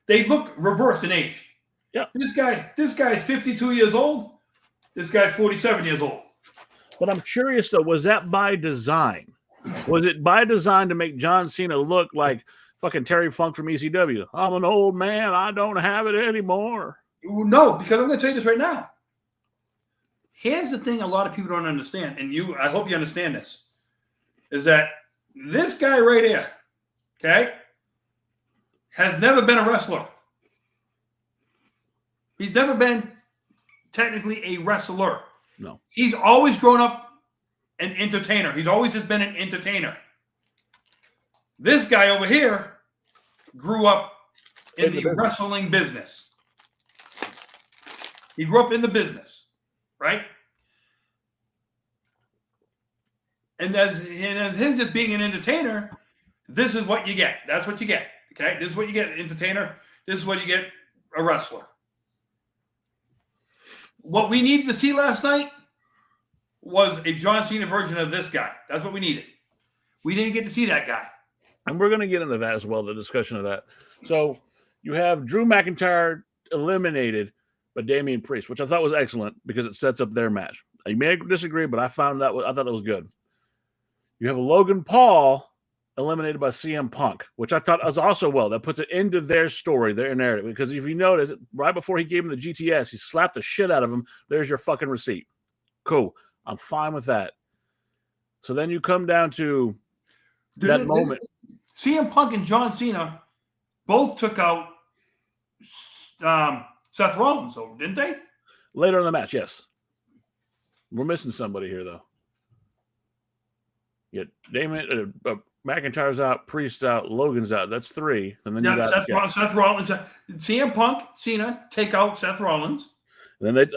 They look reversed in age. Yeah. This guy's 52 years old. This guy's 47 years old. But I'm curious, though, was that by design? Was it by design to make John Cena look like fucking Terry Funk from ECW? I'm an old man. I don't have it anymore. No, because I'm going to tell you this right now. Here's the thing a lot of people don't understand, and I hope you understand this, is that this guy right here, okay, has never been a wrestler. He's never been technically a wrestler. No. He's always grown up an entertainer. He's always just been an entertainer. This guy over here grew up in the wrestling business. He grew up in the business, right? And as him just being an entertainer, this is what you get. That's what you get. Okay? This is what you get, an entertainer. This is what you get, a wrestler. What we needed to see last night was a John Cena version of this guy. That's what we needed. We didn't get to see that guy. And we're going to get into that as well, the discussion of that. So you have Drew McIntyre eliminated by Damian Priest, which I thought was excellent because it sets up their match. You may disagree, but I thought it was good. You have Logan Paul eliminated by CM Punk, which I thought was also well. That puts it into their story, their narrative. Because if you notice, right before he gave him the GTS, he slapped the shit out of him. There's your fucking receipt. Cool. I'm fine with that. So then you come down to that moment. CM Punk and John Cena both took out Seth Rollins, though, didn't they? Later in the match, yes. We're missing somebody here, though. Yeah, Damian, McIntyre's out, Priest's out, Logan's out. That's 3. And then you got Seth Rollins. CM Punk, Cena take out Seth Rollins. And then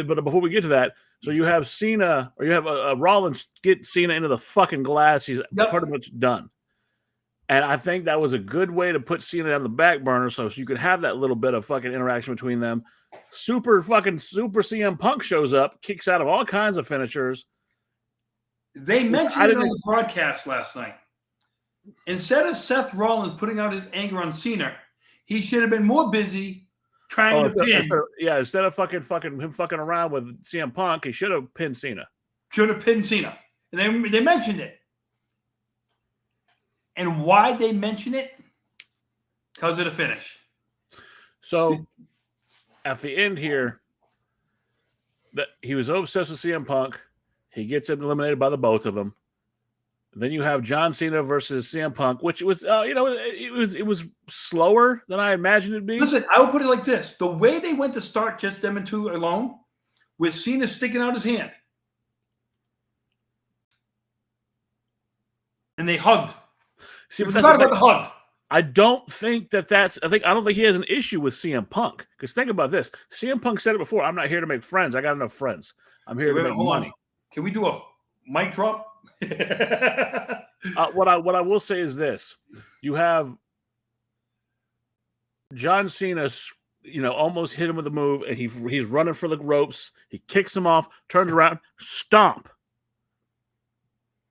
but before we get to that, so you have Cena, or you have Rollins get Cena into the fucking glass. He's pretty much done. And I think that was a good way to put Cena on the back burner so you could have that little bit of fucking interaction between them. Super CM Punk shows up, kicks out of all kinds of finishers. They mentioned it on the broadcast last night. Instead of Seth Rollins putting out his anger on Cena, he should have been more busy trying to pin. Instead of fucking around with CM Punk, he should have pinned Cena. Should have pinned Cena. And they mentioned it. And why they mention it? Because of the finish. So at the end here, that he was obsessed with CM Punk. He gets eliminated by the both of them. Then you have John Cena versus CM Punk, which was, it was slower than I imagined it'd be. Listen, I would put it like this: the way they went to start just them and two alone, with Cena sticking out his hand, and they hugged. See, but forgot about the hug. I don't think that's. I don't think he has an issue with CM Punk. Because think about this: CM Punk said it before. I'm not here to make friends. I got enough friends. I'm here to make money. Can we do a mic drop? What I will say is this: you have John Cena, almost hit him with a move, and he's running for the ropes. He kicks him off, turns around, stomp.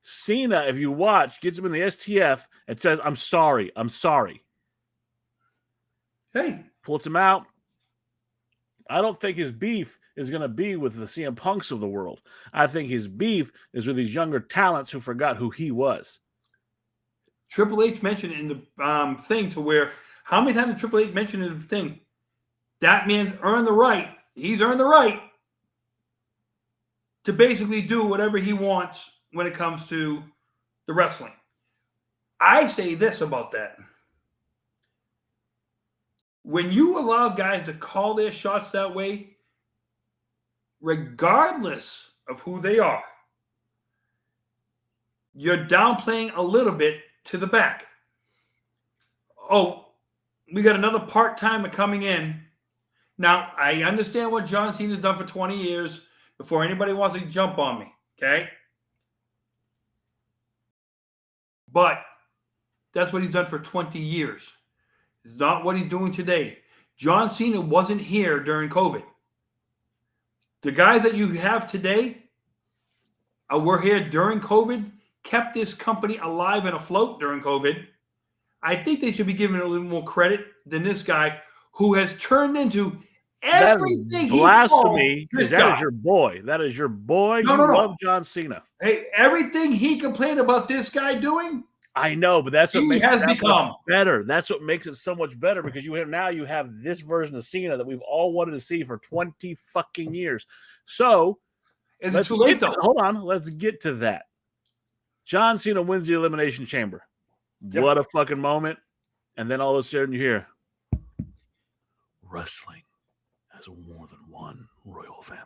Cena, if you watch, gets him in the STF and says, "I'm sorry, I'm sorry." Hey, pulls him out. I don't think his beef is going to be with the CM Punks of the world. I think his beef is with these younger talents who forgot who he was. Triple H mentioned in the thing to where, how many times did Triple H mention in the thing? That man's earned the right. He's earned the right to basically do whatever he wants when it comes to the wrestling. I say this about that. When you allow guys to call their shots that way, regardless of who they are, you're downplaying a little bit to the back. Oh, we got another part-timer coming in. Now, I understand what John Cena's done for 20 years before anybody wants to jump on me, okay? But that's what he's done for 20 years. It's not what he's doing today. John Cena wasn't here during COVID. The guys that you have today were here during COVID, kept this company alive and afloat during COVID. I think they should be given a little more credit than this guy who has turned into everything. Blasphemy. That is your boy. That is your boy. No. Love John Cena. Hey, everything he complained about this guy doing, I know, but that's what makes it become better. That's what makes it so much better, because you have this version of Cena that we've all wanted to see for 20 fucking years. So, is it too late though? Hold on, let's get to that. John Cena wins the Elimination Chamber. Yep. What a fucking moment! And then all of a sudden you hear, wrestling has more than one royal family.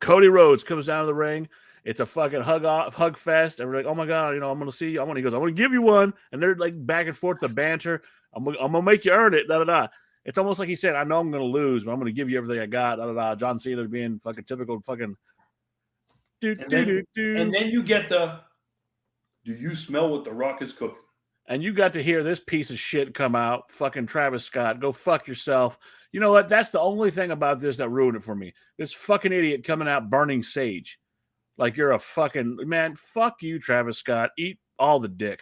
Cody Rhodes comes down to the ring. It's a fucking hug fest. And we're like, oh my God, I'm going to see you. He goes, I want to give you one. And they're like back and forth, the banter. I'm going to make you earn it. Da, da, da. It's almost like he said, I know I'm going to lose, but I'm going to give you everything I got. Da, da, da. John Cena being fucking typical fucking. And then you get the, do you smell what The Rock is cooking? And you got to hear this piece of shit come out. Fucking Travis Scott. Go fuck yourself. You know what? That's the only thing about this that ruined it for me. This fucking idiot coming out burning sage. Like you're a fucking man. Fuck you, Travis Scott. Eat all the dick.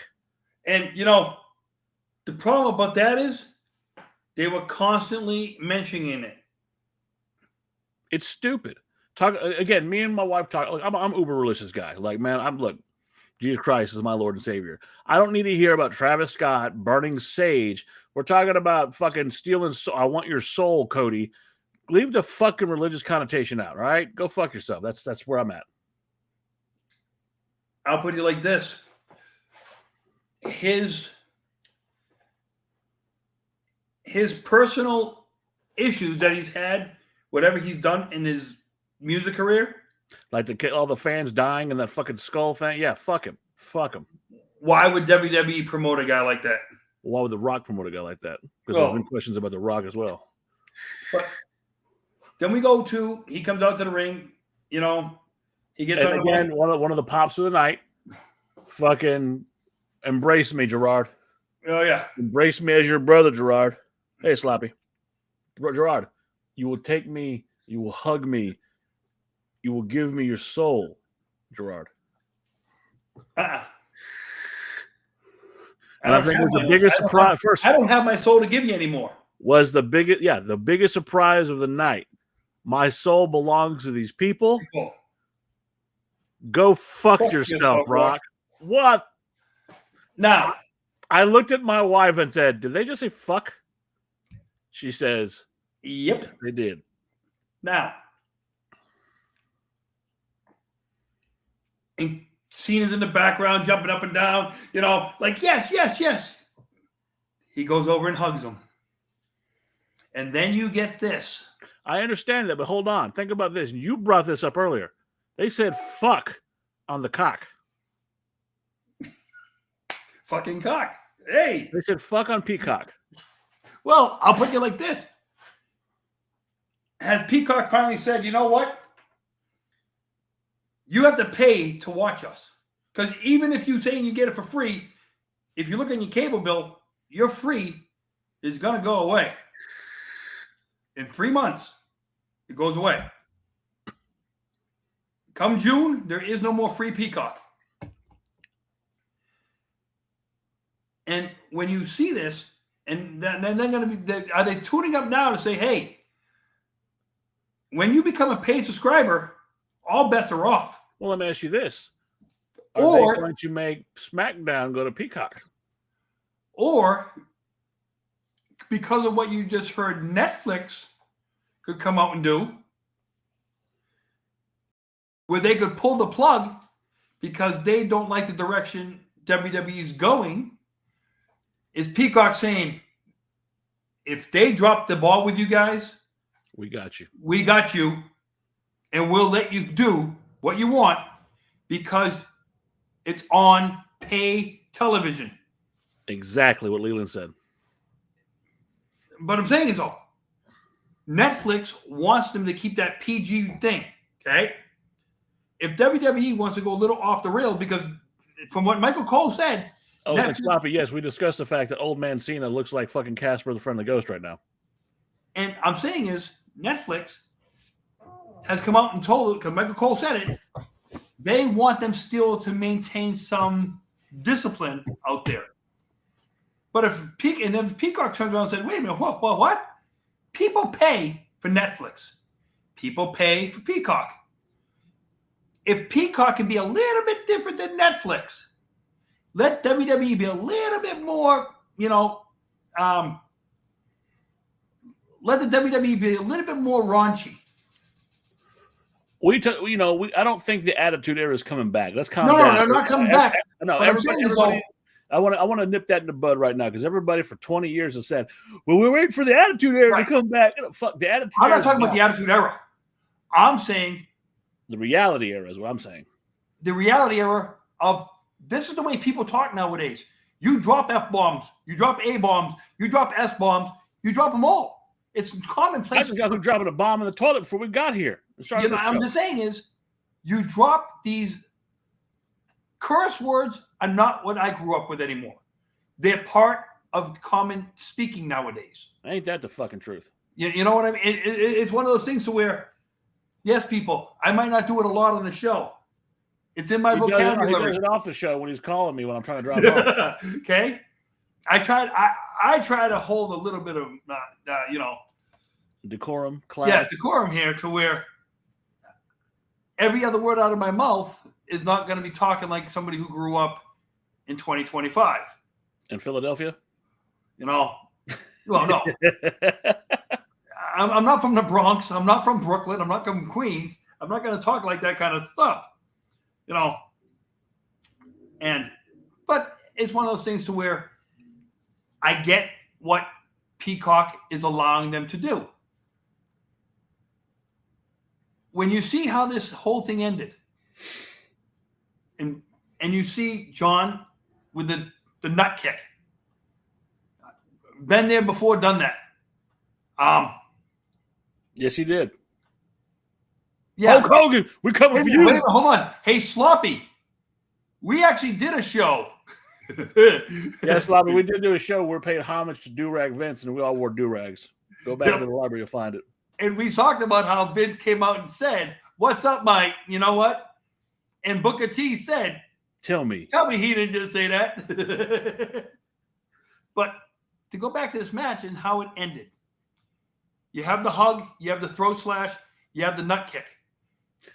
And the problem about that is they were constantly mentioning it. It's stupid. Talk again. Me and my wife talk. Like, I'm uber religious guy. Like, man, look. Jesus Christ is my Lord and Savior. I don't need to hear about Travis Scott burning sage. We're talking about fucking stealing. I want your soul, Cody. Leave the fucking religious connotation out. All right, go fuck yourself. That's where I'm at. I'll put it like this. His personal issues that he's had, whatever he's done in his music career. Like all the fans dying in that fucking skull thing. Yeah, fuck him. Fuck him. Why would WWE promote a guy like that? Why would The Rock promote a guy like that? Because there's been questions about The Rock as well. But then we go to, he comes out to the ring, he gets and on again, one of the pops of the night, fucking Embrace me, Gerard. Oh yeah. Embrace me as your brother, Gerard. Hey, Sloppy. Gerard, you will take me, you will hug me, you will give me your soul, Gerard. And I think it was the biggest surprise. First, I don't have my soul to give you anymore. Was the biggest surprise of the night. My soul belongs to these people. Go fuck yourself, Brock. What? Now, I looked at my wife and said, did they just say fuck? She says, yep, they did. Now, and Cena's in the background jumping up and down, like, yes, yes, yes. He goes over and hugs him. And then you get this. I understand that, but hold on. Think about this. You brought this up earlier. They said fuck on the cock. Fucking cock. Hey. They said fuck on Peacock. Well, I'll put you like this. Has Peacock finally said, you know what? You have to pay to watch us. Because even if you say you get it for free, if you look on your cable bill, your free is going to go away. In 3 months, it goes away. Come June, there is no more free Peacock. And when you see this, and then they're going to be, are they tuning up now to say, hey, when you become a paid subscriber, all bets are off. Well, let me ask you this. Are they going to make SmackDown go to Peacock? Or, because of what you just heard, Netflix could come out and do, where they could pull the plug because they don't like the direction WWE's going, is Peacock saying, if they drop the ball with you guys, we got you. We got you, and we'll let you do what you want because it's on pay television. Exactly what Leland said. But I'm saying is all. Netflix wants them to keep that PG thing, okay? If WWE wants to go a little off the rails, because from what Michael Cole said... Oh, and Sloppy, yes, we discussed the fact that old man Cena looks like fucking Casper the Friendly Ghost right now. And I'm saying is, Netflix has come out and told, because Michael Cole said it, they want them still to maintain some discipline out there. But if Peacock turns around and said, wait a minute, what? People pay for Netflix. People pay for Peacock. If Peacock can be a little bit different than Netflix, let WWE be a little bit more, let the WWE be a little bit more raunchy. I don't think the Attitude Era is coming back. Let's calm down. No, they're not coming back. No, everybody. I want to nip that in the bud right now because everybody for 20 years has said, "Well, we're waiting for the Attitude Era to come back." Fuck the Attitude. I'm not talking about the Attitude Era. I'm saying the Reality Era is what I'm saying. The Reality Era of this is the way people talk nowadays. You drop F-bombs, you drop A-bombs, you drop S-bombs, you drop them all. It's commonplace. I just got dropping a bomb in the toilet before we got here. I'm just saying is you drop these curse words are not what I grew up with anymore. They're part of common speaking nowadays. Ain't that the fucking truth? You know what I mean? It's one of those things to where, yes, people, I might not do it a lot on the show. It's in my vocabulary. He does it off the show when he's calling me when I'm trying to drive home. Okay, I try to hold a little bit of decorum, class. Yeah, decorum here to where every other word out of my mouth is not going to be talking like somebody who grew up in 2025 in Philadelphia. Well, no, I'm not from the Bronx. I'm not from Brooklyn. I'm not from Queens. I'm not going to talk like that kind of stuff. But it's one of those things to where I get what Peacock is allowing them to do. When you see how this whole thing ended, and you see John with the nut kick, been there before, done that. Yes, he did. Yeah, Hulk Hogan, we're coming for you. Wait, hold on. Hey, Sloppy, we actually did a show Yeah, Sloppy, we did do a show. We're paying homage to Do-Rag Vince, and we all wore do-rags. Go back to the library, you'll find it. And we talked about how Vince came out and said, "What's up, Mike? You know what?" And Booker T said, Tell me he didn't just say that." But to go back to this match and how it ended, you have the hug, you have the throat slash, you have the nut kick.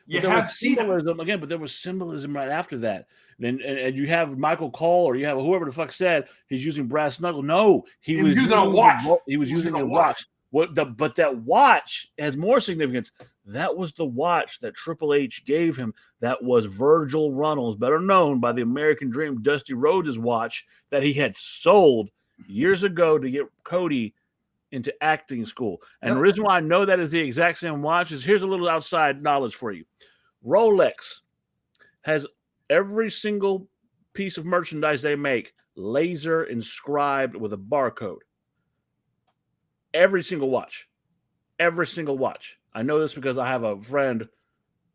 You have symbolism again, but there was symbolism right after that. And you have Michael Cole, or you have whoever the fuck said he's using brass knuckle. No, he was using a watch. He was using a watch. But that watch has more significance. That was the watch that Triple H gave him. That was Virgil Runnels, better known by the American Dream, Dusty Rhodes' watch that he had sold years ago to get Cody into acting school. And the reason why I know that is the exact same watch is here's a little outside knowledge for you. Rolex has every single piece of merchandise they make laser inscribed with a barcode. Every single watch. Every single watch. I know this because I have a friend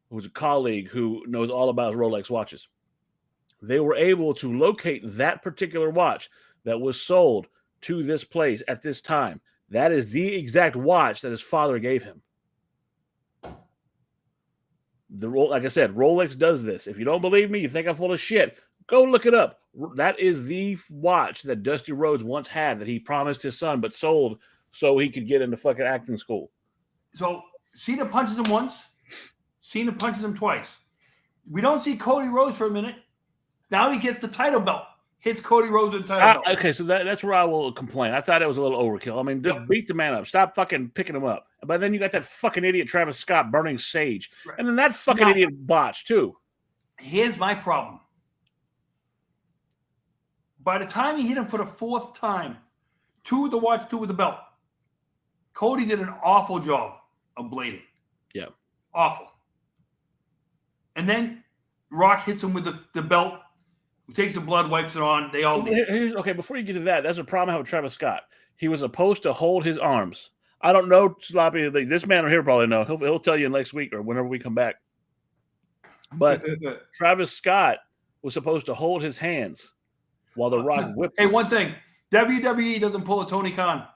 who's a colleague who knows all about Rolex watches. They were able to locate that particular watch that was sold to this place at this time. That is the exact watch that his father gave him. Like I said, Rolex does this. If you don't believe me, you think I'm full of shit, go look it up. That is the watch that Dusty Rhodes once had that he promised his son but sold so he could get into fucking acting school. So Cena punches him once. Cena punches him twice. We don't see Cody Rhodes for a minute. Now he gets the title belt. Hits Cody Rhodes with the title belt. Okay, so that's where I will complain. I thought it was a little overkill. I mean, just beat the man up. Stop fucking picking him up. But then you got that fucking idiot Travis Scott burning sage. Right. And then that fucking idiot botch, too. Here's my problem. By the time he hit him for the fourth time, 2 with the watch, 2 with the belt, Cody did an awful job of blading. Yeah. Awful. And then Rock hits him with the belt, who takes the blood, wipes it on. They all leave. Okay, before you get to that, that's a problem I have with Travis Scott. He was supposed to hold his arms. I don't know, Sloppy. This man here probably know. He'll tell you next week or whenever we come back. But Travis Scott was supposed to hold his hands while the Rock whipped him. Hey, one thing. WWE doesn't pull a Tony Khan.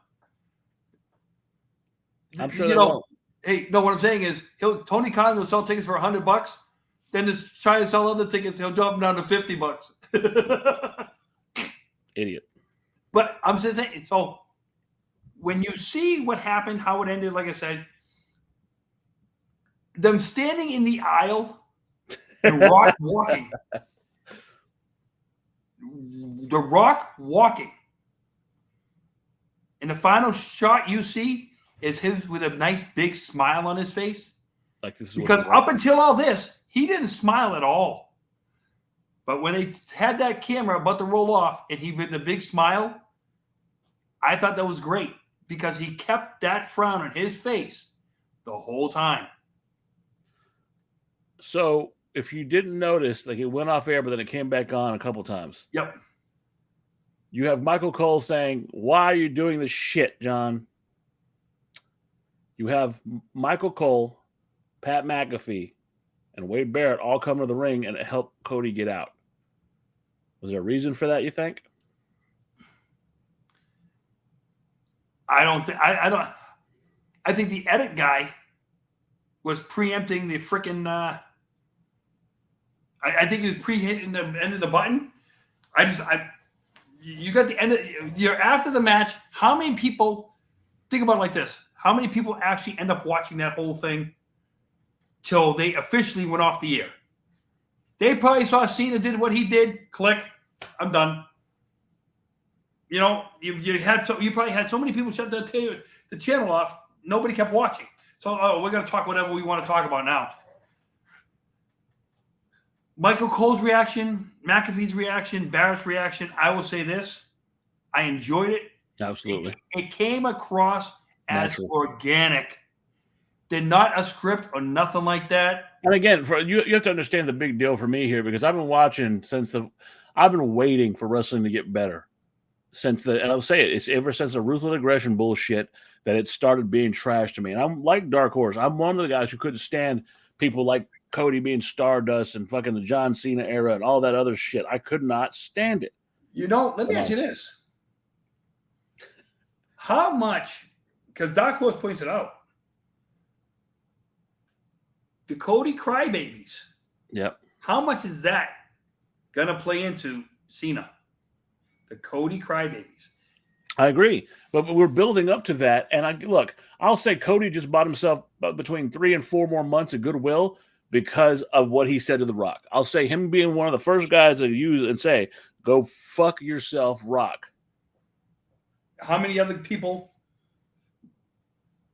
I'm sure they won't. Hey, no, what I'm saying is Tony Khan will sell tickets for $100. Then just try to sell other tickets. He'll drop them down to $50. Idiot. But I'm just saying, so when you see what happened, how it ended, like I said, them standing in the aisle and Rock walking. The Rock walking. And the final shot you see is his with a nice big smile on his face. Like this is because up until all this, he didn't smile at all. But when they had that camera about to roll off and he with the big smile, I thought that was great because he kept that frown on his face the whole time. So if you didn't notice, like it went off air, but then it came back on a couple times. Yep. You have Michael Cole saying, "Why are you doing this shit, John?" You have Michael Cole, Pat McAfee, and Wade Barrett all come to the ring and help Cody get out. Was there a reason for that, you think? I don't think I think the edit guy was preempting the freaking I think he was pre-hitting the end of the button. You got the end you're after the match. How many people think about it like this? How many people actually end up watching that whole thing till they officially went off the air? They probably saw Cena did what he did. Click. I'm done. You know, you probably had so many people shut the channel off. Nobody kept watching. So we're going to talk whatever we want to talk about now. Michael Cole's reaction, McAfee's reaction, Barrett's reaction. I will say this: I enjoyed it. Absolutely. It came across as organic. Did not a script or nothing like that. And again, you have to understand the big deal for me here because I've been watching I've been waiting for wrestling to get better and I'll say it's ever since the ruthless aggression bullshit that it started being trash to me. And I'm like Dark Horse. I'm one of the guys who couldn't stand people like Cody being Stardust and fucking the John Cena era and all that other shit. I could not stand it. Let me ask you this. How much, because Dark Horse points it out, the Cody crybabies, Yep. how much is that going to play into Cena? The Cody crybabies. I agree, but we're building up to that. And I'll say Cody just bought himself between 3 and 4 more months of goodwill because of what he said to The Rock. I'll say him being one of the first guys to use and say, "Go fuck yourself, Rock." How many other people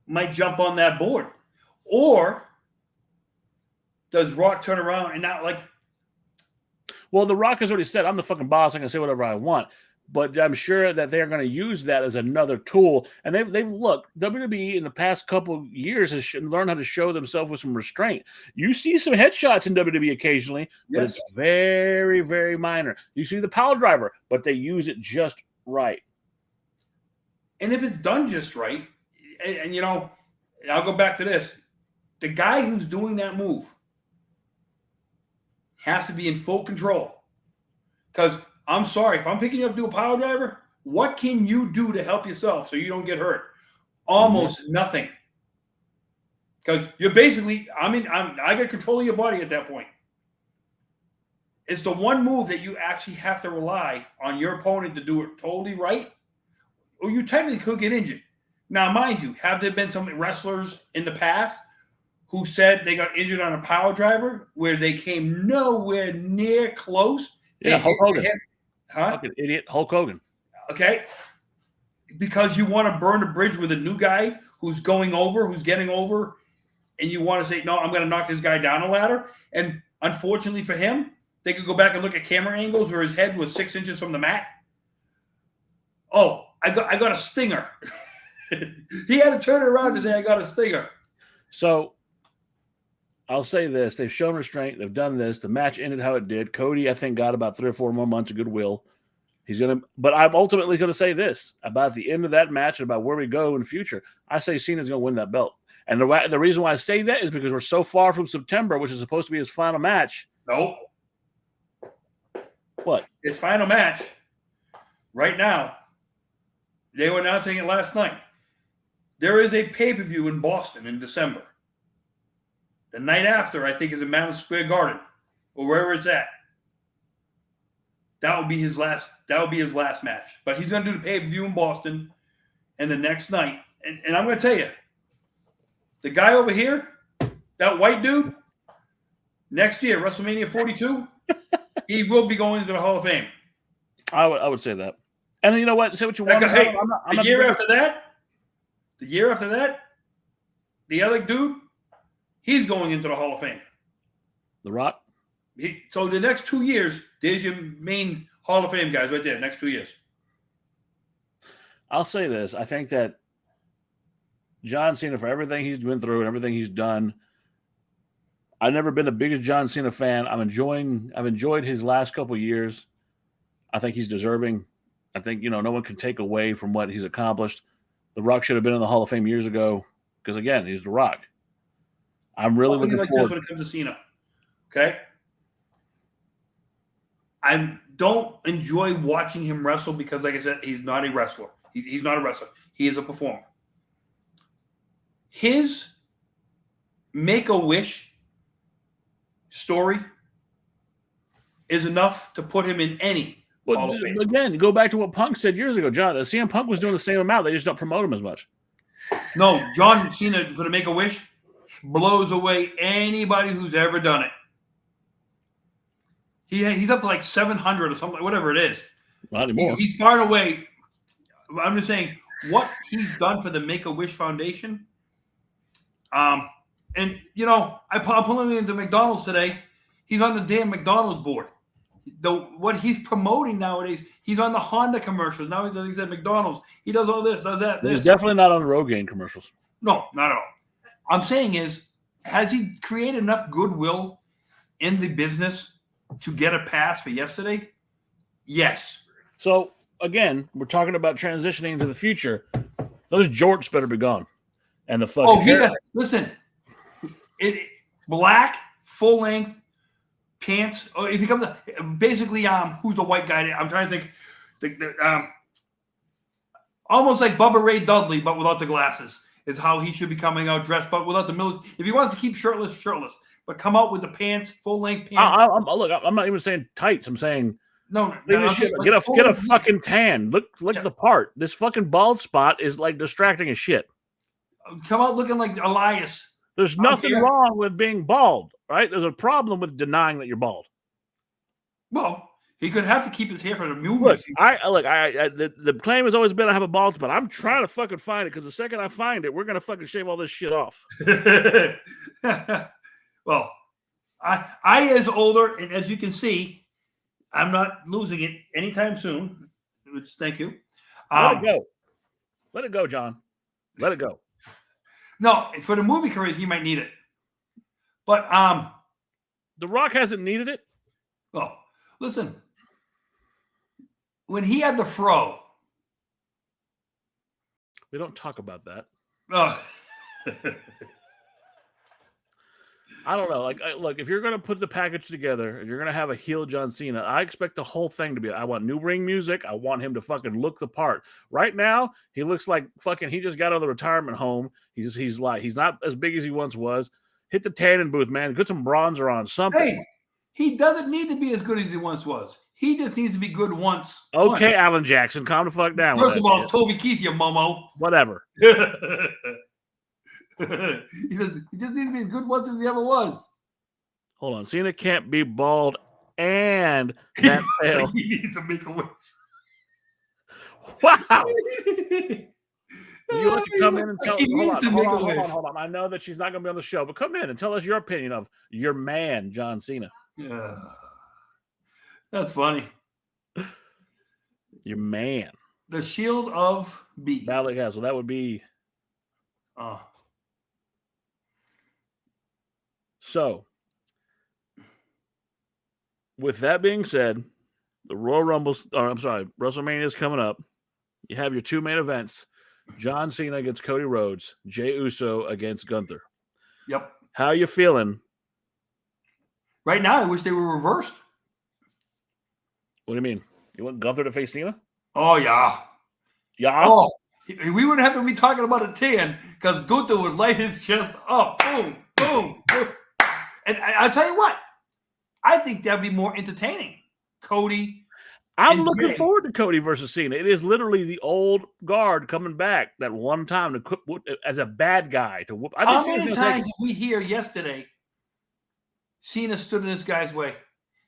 might jump on that board? Or does Rock turn around and not like? Well, The Rock has already said, "I'm the fucking boss. I can say whatever I want." But I'm sure that they're going to use that as another tool. And they've looked, WWE in the past couple of years has learned how to show themselves with some restraint. You see some headshots in WWE occasionally, but it's very, very minor. You see the power driver, but they use it just right. And if it's done just right, and I'll go back to this. The guy who's doing that move has to be in full control. Because I'm sorry, if I'm picking you up to do a power driver, what can you do to help yourself so you don't get hurt? Almost nothing. Because you're basically, I got control of your body at that point. It's the one move that you actually have to rely on your opponent to do it totally right, or you technically could get injured. Now, mind you, have there been some wrestlers in the past who said they got injured on a power driver where they came nowhere near close? Yeah, Hulk Hogan. Fucking idiot Hulk Hogan. Okay. Because you want to burn the bridge with a new guy who's getting over, and you want to say, no, I'm going to knock this guy down a ladder. And unfortunately for him, they could go back and look at camera angles where his head was 6 inches from the mat. Oh, I got a stinger. He had to turn it around to say, I got a stinger. So I'll say this. They've shown restraint. They've done this. The match ended how it did. Cody, I think, got about 3 or 4 more months of goodwill. But I'm ultimately going to say this about the end of that match and about where we go in the future. I say Cena's going to win that belt. And the reason why I say that is because we're so far from September, which is supposed to be his final match. Nope. What? His final match right now, they were announcing it last night. There is a pay-per-view in Boston in December. The night after, I think, is in Madison Square Garden or wherever it's at. That would be his last match. But he's going to do the pay-per-view in Boston and the next night. And I'm going to tell you, the guy over here, that white dude, next year, WrestleMania 42, he will be going into the Hall of Fame. I would say that. And you know what? Say what you want. Hey, the year after that, the other dude, he's going into the Hall of Fame. The Rock? So the next 2 years, there's your main Hall of Fame guys right there, next 2 years. I'll say this. I think that John Cena, for everything he's been through and everything he's done, I've never been the biggest John Cena fan. I've enjoyed his last couple of years. I think he's deserving. I think, no one can take away from what he's accomplished. The Rock should have been in the Hall of Fame years ago because, again, he's The Rock. I'm really looking forward. This when it comes to Cena, okay? I don't enjoy watching him wrestle because, like I said, he's not a wrestler. He's not a wrestler. He is a performer. His Make-A-Wish story is enough to put him in any Hall of Fame. Again, go back to what Punk said years ago, John. CM Punk was doing the same amount. They just don't promote him as much. No, John Cena for the Make-A-Wish blows away anybody who's ever done it. He's up to like 700 or something, whatever it is. Not anymore. He's far away. I'm just saying what he's done for the Make-A-Wish Foundation. I'm pulling into McDonald's today. He's on the damn McDonald's board. What he's promoting nowadays, he's on the Honda commercials. Now he's at McDonald's. He does all this, does that. He's definitely not on the Rogaine commercials. No, not at all. I'm saying has he created enough goodwill in the business to get a pass for yesterday? Yes. So, again, we're talking about transitioning into the future. Those jorts better be gone. And the fucking listen, black, full-length pants. Or if he comes basically, who's the white guy? I'm trying to think. Almost like Bubba Ray Dudley, but without the glasses, is how he should be coming out dressed, but without the military. If he wants to keep shirtless, but come out with the pants, full length pants. Look, I'm not even saying tights. I'm saying no, shit, get a fucking tan. Look the part. This fucking bald spot is like distracting as shit. Come out looking like Elias. There's nothing wrong with being bald, right? There's a problem with denying that you're bald. Well, he could have to keep his hair for the movie. Look, the claim has always been I have a bald spot. I'm trying to fucking find it because the second I find it, we're gonna fucking shave all this shit off. Well, I is older, and as you can see, I'm not losing it anytime soon. Which, thank you. Let it go. Let it go, John. Let it go. No, for the movie careers, he might need it. But The Rock hasn't needed it. Well, listen. When he had the fro, we don't talk about that. Oh. I don't know. Look, if you're going to put the package together and you're going to have a heel John Cena, I expect the whole thing to be, I want new ring music. I want him to fucking look the part. Right now, he looks like fucking, he just got out of the retirement home. He's not as big as he once was. Hit the tanning booth, man. Put some bronzer on, something. Hey, he doesn't need to be as good as he once was. He just needs to be good once. Okay, Alan Jackson, calm the fuck down. First of all, it's Toby Keith, you momo. Whatever. He just needs to be as good once as he ever was. Hold on. Cena can't be bald and that pale. He needs to make a wish. Wow. You want to come in and tell hold on. I know that she's not going to be on the show, but come in and tell us your opinion of your man, John Cena. Yeah. That's funny. Your man. The Shield of B. Valley Castle. That would be. So, with that being said, the Royal Rumbles, WrestleMania is coming up. You have your two main events. John Cena against Cody Rhodes, Jey Uso against Gunther. Yep. How are you feeling? Right now, I wish they were reversed. What do you mean? You want Gunther to face Cena? Oh, yeah. Yeah? Oh, we wouldn't have to be talking about a 10 because Gunther would light his chest up. Boom, boom, boom. And I'll tell you what. I think that'd be more entertaining. Cody. I'm looking forward to Cody versus Cena. It is literally the old guard coming back that one time to as a bad guy to whoop. How many times did we hear yesterday? Cena stood in this guy's way.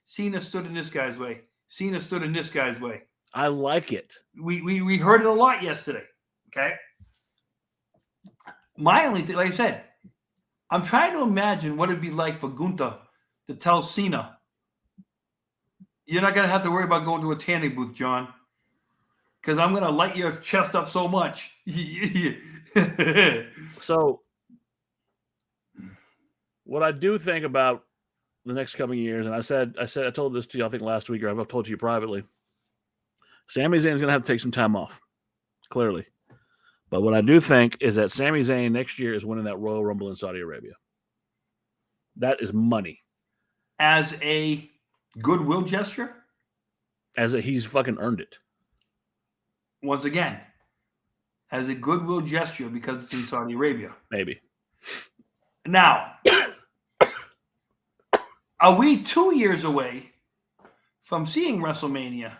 Cena stood in this guy's way. Cena stood in this guy's way. I like it. We heard it a lot yesterday. Okay. My only thing, like I said, I'm trying to imagine what it'd be like for Gunther to tell Cena, you're not going to have to worry about going to a tanning booth, John, because I'm going to light your chest up so much. So, what I do think about the next coming years, and I told this to you, I think last week, or I've told you privately, Sami Zayn's going to have to take some time off, clearly. But what I do think is that Sami Zayn next year is winning that Royal Rumble in Saudi Arabia. That is money. As a goodwill gesture? He's fucking earned it. Once again, as a goodwill gesture because it's in Saudi Arabia. Maybe. Now, are we 2 years away from seeing WrestleMania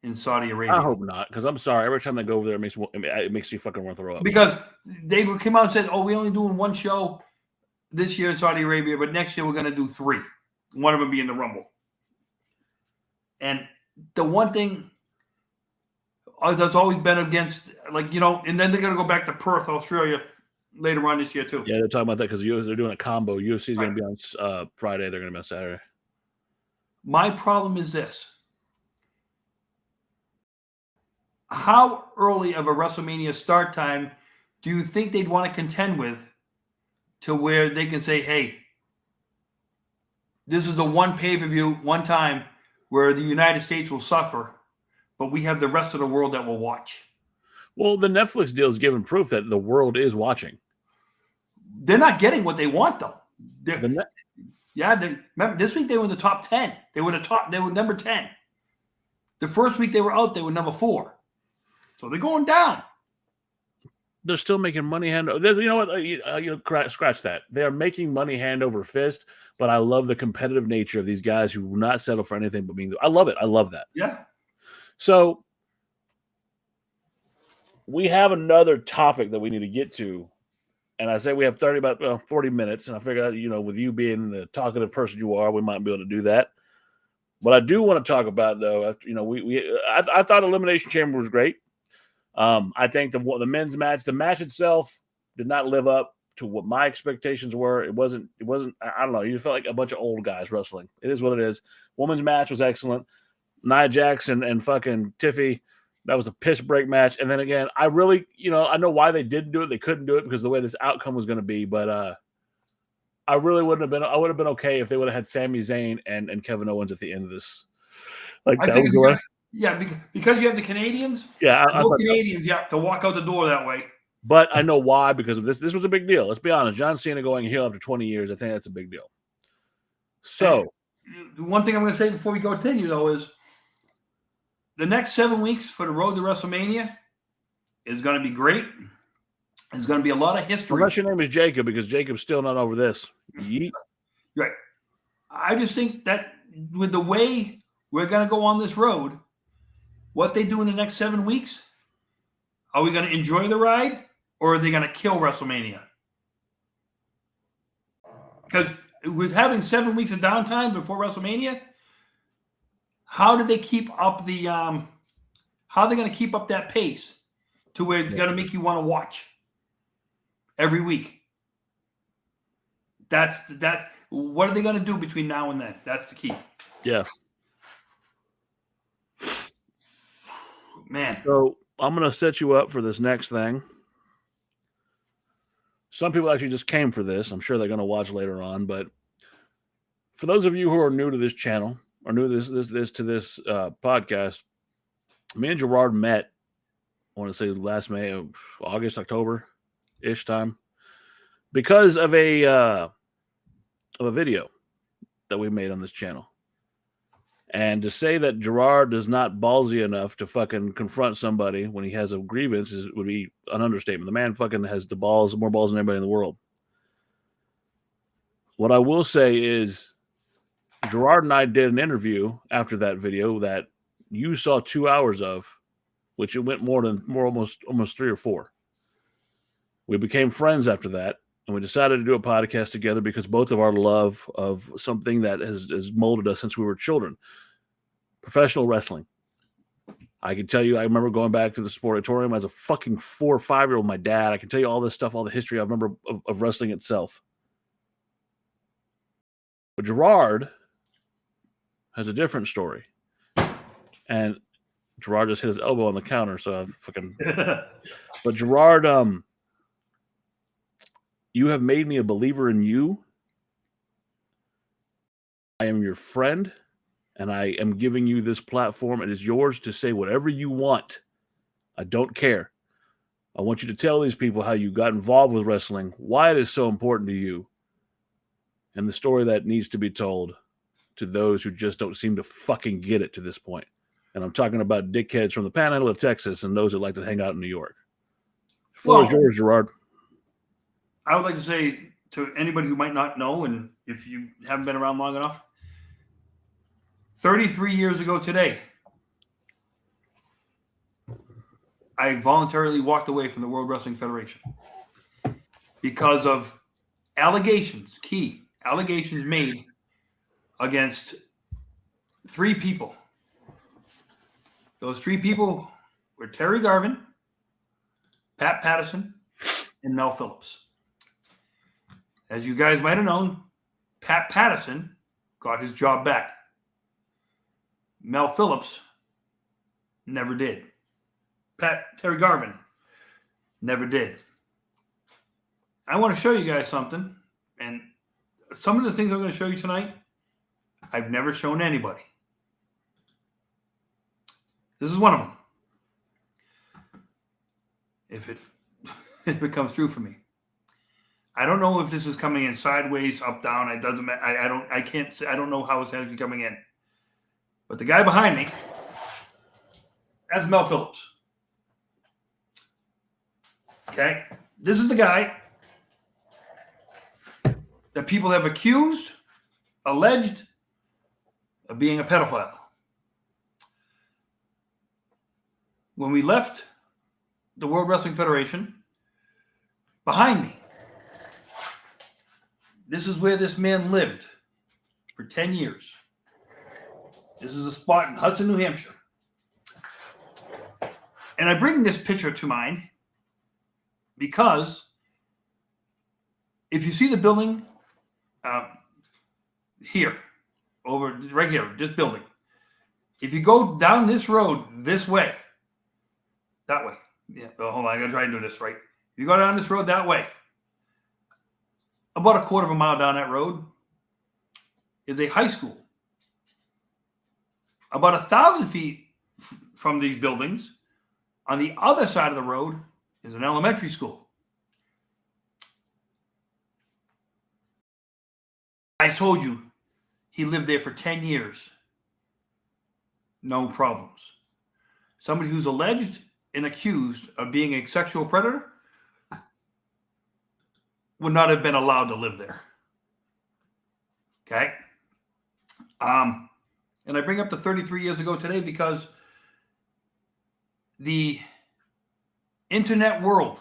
in Saudi Arabia? I hope not, because I'm sorry. Every time I go over there, it makes you fucking want to throw up. Because they came out and said, we're only doing one show this year in Saudi Arabia, but next year we're going to do 3. One of them being the Rumble. And the one thing that's always been against, and then they're going to go back to Perth, Australia later on this year too. Yeah, they're talking about that because they're doing a combo. UFC is going to be on Friday. They're going to be on Saturday. My problem is this. How early of a WrestleMania start time do you think they'd want to contend with to where they can say, hey, this is the one pay-per-view, one time where the United States will suffer, but we have the rest of the world that will watch? Well, the Netflix deal is giving proof that the world is watching. They're not getting what they want, though. Remember this week they were in the top 10. They were number 10. The first week they were out, they were number 4. So they're going down. They're still making money hand. You know what? Scratch that. They are making money hand over fist. But I love the competitive nature of these guys who will not settle for anything but being. I love it. I love that. Yeah. So we have another topic that we need to get to, and I say we have 40 minutes, and I figure out, with you being the talkative person you are, we might be able to do that. What I do want to talk about, though, I thought Elimination Chamber was great. I think the men's match, the match itself, did not live up to what my expectations were. It wasn't. I don't know. You felt like a bunch of old guys wrestling. It is what it is. Women's match was excellent. Nia Jax and fucking Tiffy, that was a piss break match. And then again, I really, I know why they didn't do it. They couldn't do it because of the way this outcome was going to be. But I really wouldn't have been. I would have been okay if they would have had Sami Zayn and Kevin Owens at the end of this. Like I that think was because you have the Canadians. Yeah, I Canadians, to walk out the door that way. But I know why, because of this. This was a big deal. Let's be honest. John Cena going heel after 20 years, I think that's a big deal. So, the one thing I'm going to say before we continue, though, is the next 7 weeks for the road to WrestleMania is going to be great. There's going to be a lot of history. Unless your name is Jacob, because Jacob's still not over this. Yeet. Right. I just think that with the way we're going to go on this road, what they do in the next 7 weeks, are we going to enjoy the ride or are they going to kill WrestleMania? Because with having 7 weeks of downtime before WrestleMania, how did they keep up the how are they going to keep up that pace to where it's going to make you want to watch every week? That's what are they going to do between now and then? That's the key. Yeah. Man. So I'm going to set you up for this next thing. Some people actually just came for this. I'm sure they're going to watch later on. But for those of you who are new to this channel or new to this podcast, me and Gerard met, I want to say last May, August, October-ish time, because of a video that we made on this channel. And to say that Gerard is not ballsy enough to fucking confront somebody when he has a grievance would be an understatement. The man fucking has more balls than anybody in the world. What I will say is Gerard and I did an interview after that video that you saw 2 hours of, which it went almost 3 or 4. We became friends after that. And we decided to do a podcast together because both of our love of something that has molded us since we were children. Professional wrestling. I can tell you, I remember going back to the sportatorium as a fucking 4 or 5-year-old, my dad. I can tell you all this stuff, all the history I remember of wrestling itself. But Gerard has a different story. And Gerard just hit his elbow on the counter, so I fucking... But Gerard, you have made me a believer in you. I am your friend, and I am giving you this platform. It is yours to say whatever you want. I don't care. I want you to tell these people how you got involved with wrestling, why it is so important to you, and the story that needs to be told to those who just don't seem to fucking get it to this point. And I'm talking about dickheads from the Panhandle of Texas and those that like to hang out in New York. The floor is yours, Gerard. I would like to say to anybody who might not know, and if you haven't been around long enough, 33 years ago today, I voluntarily walked away from the World Wrestling Federation because of key allegations made against 3 people. Those 3 people were Terry Garvin, Pat Patterson, and Mel Phillips. As you guys might have known, Pat Patterson got his job back. Mel Phillips never did. Terry Garvin never did. I want to show you guys something, and some of the things I'm going to show you tonight, I've never shown anybody. This is one of them. If it comes through for me. I don't know if this is coming in sideways, up, down. It doesn't matter. I don't know how it's actually coming in. But the guy behind me That's Mel Phillips. Okay. This is the guy that people have accused, alleged of being a pedophile. When we left the World Wrestling Federation, behind me, this is where this man lived for 10 years. This is a spot in Hudson, New Hampshire. And I bring this picture to mind because if you see the building here, over right here, this building, if you go down this road this way, that way, yeah, hold on, I gotta try and do this right. If you go down this road that way, about a quarter of a mile down that road is a high school. About 1,000 feet from these buildings, on the other side of the road is an elementary school. I told you he lived there for 10 years. No problems. Somebody who's alleged and accused of being a sexual predator would not have been allowed to live there. Okay? And I bring up the 33 years ago today because the internet world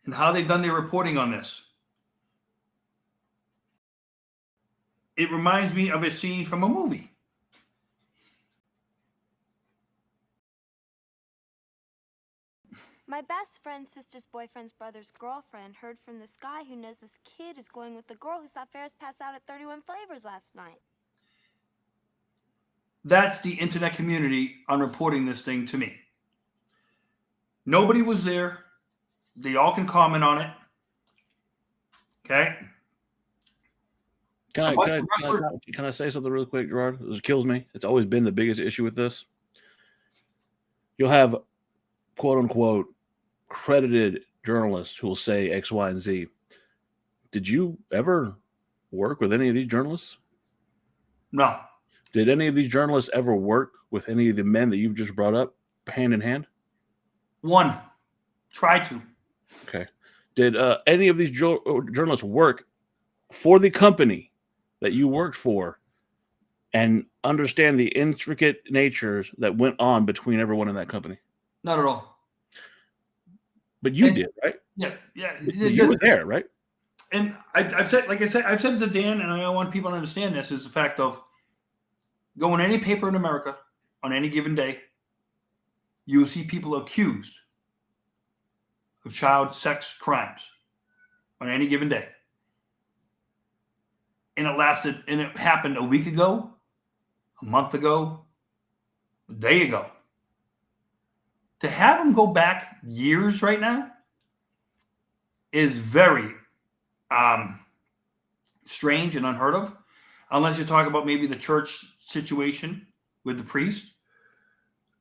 and how they've done their reporting on this, it reminds me of a scene from a movie. My best friend's sister's boyfriend's brother's girlfriend heard from this guy who knows this kid is going with the girl who saw Ferris pass out at 31 Flavors last night. That's the internet community on reporting this thing to me. Nobody was there. They all can comment on it. Okay? Can I say something real quick, Gerard? This kills me. It's always been the biggest issue with this. You'll have, quote unquote, credited journalists who will say X, Y, and Z. Did you ever work with any of these journalists? No. Did any of these journalists ever work with any of the men that you've just brought up hand in hand? One. Try to. Okay. Did any of these journalists work for the company that you worked for and understand the intricate natures that went on between everyone in that company? Not at all. But you did, right? Yeah. You were there, right? And I've said, like I said, I've said it to Dan, and I want people to understand this, is the fact of go in any paper in America on any given day, you'll see people accused of child sex crimes on any given day. And it happened a week ago, a month ago, a day ago. To have them go back years right now is very strange and unheard of, unless you talk about maybe the church situation with the priest.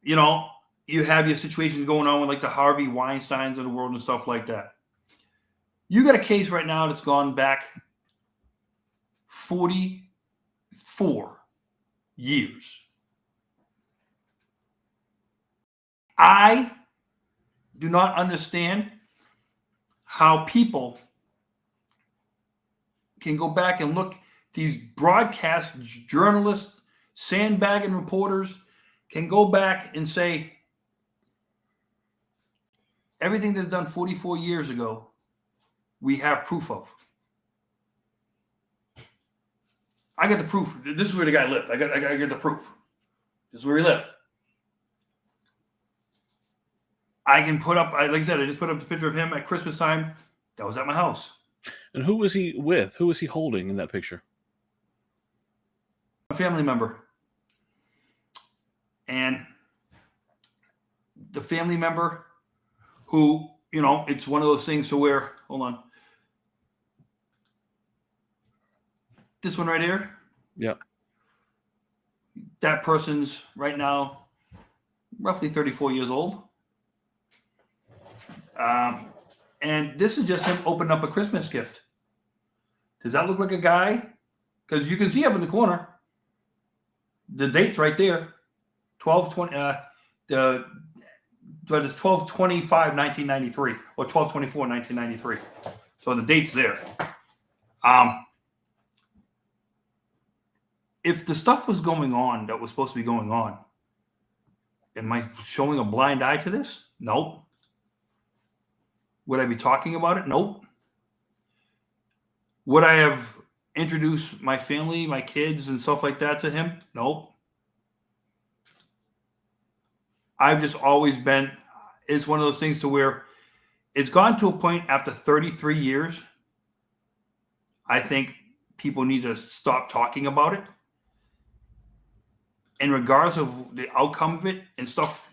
You know, you have your situations going on with like the Harvey Weinsteins of the world and stuff like that. You got a case right now that's gone back 44 years. I do not understand how people can go back and look. These broadcast journalists, sandbagging reporters can go back and say everything that's done 44 years ago, we have proof of. I got the proof. This is where the guy lived. I got the proof. This is where he lived. I can put up, like I said, I just put up the picture of him at Christmas time. That was at my house. And who was he with? Who was he holding in that picture? A family member. And the family member who, you know, it's one of those things to where, hold on. This one right here. Yep. That person's right now roughly 34 years old. And this is just him opening up a Christmas gift. Does that look like a guy? Because you can see up in the corner, the date's right there. 12/20. but it's 12/25/1993 or 12/24/1993. So the date's there. If the stuff was going on that was supposed to be going on, am I showing a blind eye to this? Nope. Would I be talking about it? Nope. Would I have introduced my family, my kids, and stuff like that to him? Nope. I've just always been, it's one of those things to where it's gone to a point after 33 years. I think people need to stop talking about it. In regards of the outcome of it and stuff,